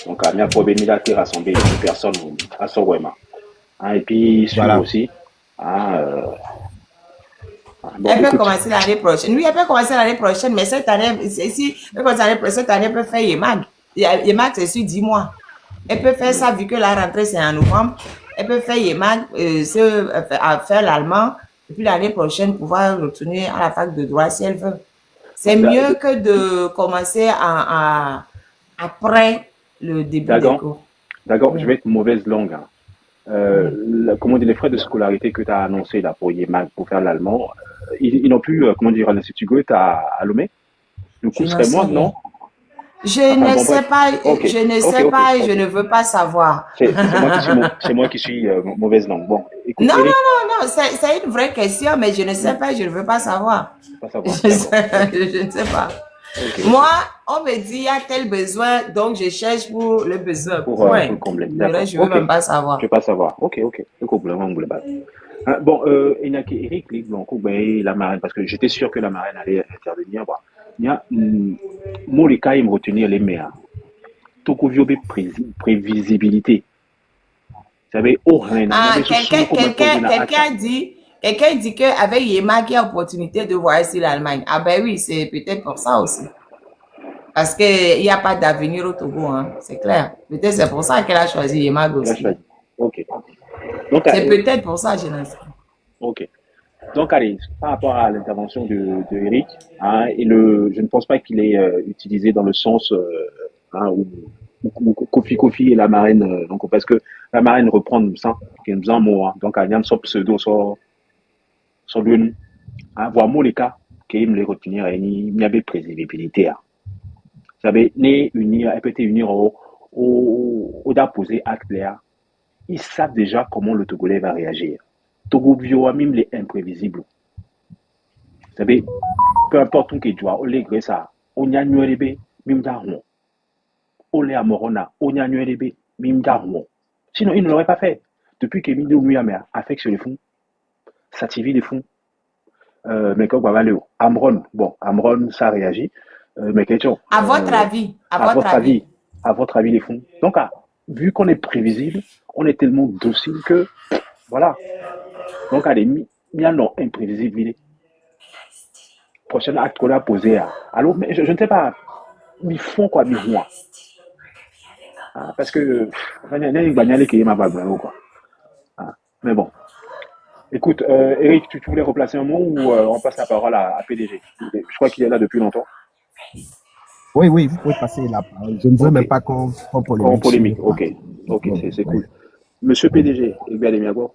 Donc, il y a un problème de rassembler une personne à son vraiment. Et puis, suivre Voilà. aussi. Bon, Elle peut écoute, commencer l'année prochaine. Oui, elle peut commencer l'année prochaine, mais cette année, si elle commence l'année prochaine, cette année, elle peut faire YEMAG. YEMAG, c'est sur 10 mois. Elle peut faire ça, vu que la rentrée, c'est en novembre. Elle peut faire YEMAG, faire l'allemand, et puis l'année prochaine, pouvoir retourner à la fac de droit si elle veut. C'est mieux que de commencer après le début des D'accord. cours. D'accord, Oui. je vais être mauvaise langue. Comment dire, les frais de scolarité que tu as annoncés là, pour YEMAG, pour faire l'allemand, ils n'ont plus, comment dire, à l'Institut Goethe à Lomé. Le coût Je serait n'en sais moins, rien. non? Je Enfin, ne bon, sais bref. pas, Ok, je ne ok, sais ok, pas et ok. je ne veux pas savoir. C'est moi qui suis mauvaise langue. Bon, écoute, Non, Eric, non, c'est une vraie question, mais je ne sais pas, je ne veux pas savoir. pas savoir. Je D'accord. je ne sais pas. Ok. Moi, on me dit, il y a tel besoin, donc je cherche pour le besoin. Pour Point. le combler. Le D'accord. reste, je ne veux Ok. même pas Je savoir. veux pas savoir. Ok. Le complément global. Bon, il y a Eric, la marraine, parce que j'étais sûr que la marraine allait intervenir. Bon. Il y a Molika, il me retenir les meilleurs. Tokyo prévisibilité. Vous savez, rien. Ah, quelqu'un dit qu'avec Yema, il y a opportunité de voyager l'Allemagne. Ah ben oui, c'est peut-être pour ça aussi. Parce qu'il n'y a pas d'avenir au Togo, hein, c'est clair. Peut-être c'est pour ça qu'elle a choisi Yema aussi. Ok. Donc, C'est peut-être pour ça, je n'en sais pas. ok. Donc, allez, par rapport à l'intervention de Eric, je ne pense pas qu'il est utilisé dans le sens où Kofi et la marraine, donc parce que la marraine reprend ça, qui est un mot, donc il y a un pseudo sur lui, voir mot les cas, qui me les retenir, il y avait prévisibilité. Vous savez, elle peut être unir au d'apposer acte là. Ils savent déjà comment le Togolais va réagir. Togo Bio, même les imprévisibles. Vous savez, peu importe où qu'il soit, on les gré ça, on y a nuérébé, même d'argent. On les amorona, on y a nuérébé, même d'argent. Sinon, ils ne l'auraient pas fait. Depuis que Midi Oumuyame affecte les fonds, Sativi les fonds, mais quand on va aller Amron, ça réagit. Mais question. À votre avis, à votre avis, les fonds. Donc, vu qu'on est prévisible, on est tellement docile que, voilà. Donc, allez, il y a non imprévisible. Prochain acte qu'on a posé. Alors, mais je ne sais pas, ils font quoi, ils vont. Parce que, mais bon. Écoute, Eric, tu voulais replacer un mot ou on passe la parole à PDG? Je crois qu'il est là depuis longtemps. Oui, vous pouvez passer la parole. Je ne veux même pas qu'on polémique. Polémique, ok, c'est cool. Monsieur PDG, Egbert Miago.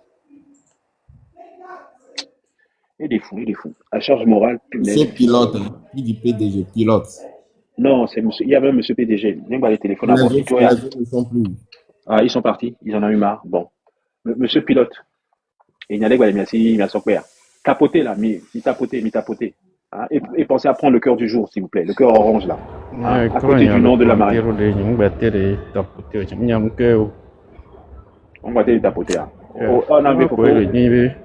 Il est fou. À charge morale. C'est pilote, hein. Il dit PDG, pilote. Non, il y avait un monsieur PDG. Il y a les téléphones à bord. Les autres ne sont plus. Ils sont partis, ils en ont eu marre. Bon. Monsieur pilote. Et il y a des gars, il a son père. Tapoter là, mi tapoter. Et pensez à prendre le cœur du jour, s'il vous plaît. Le cœur orange là. À côté du nom de la marine. On va tapoter. On avait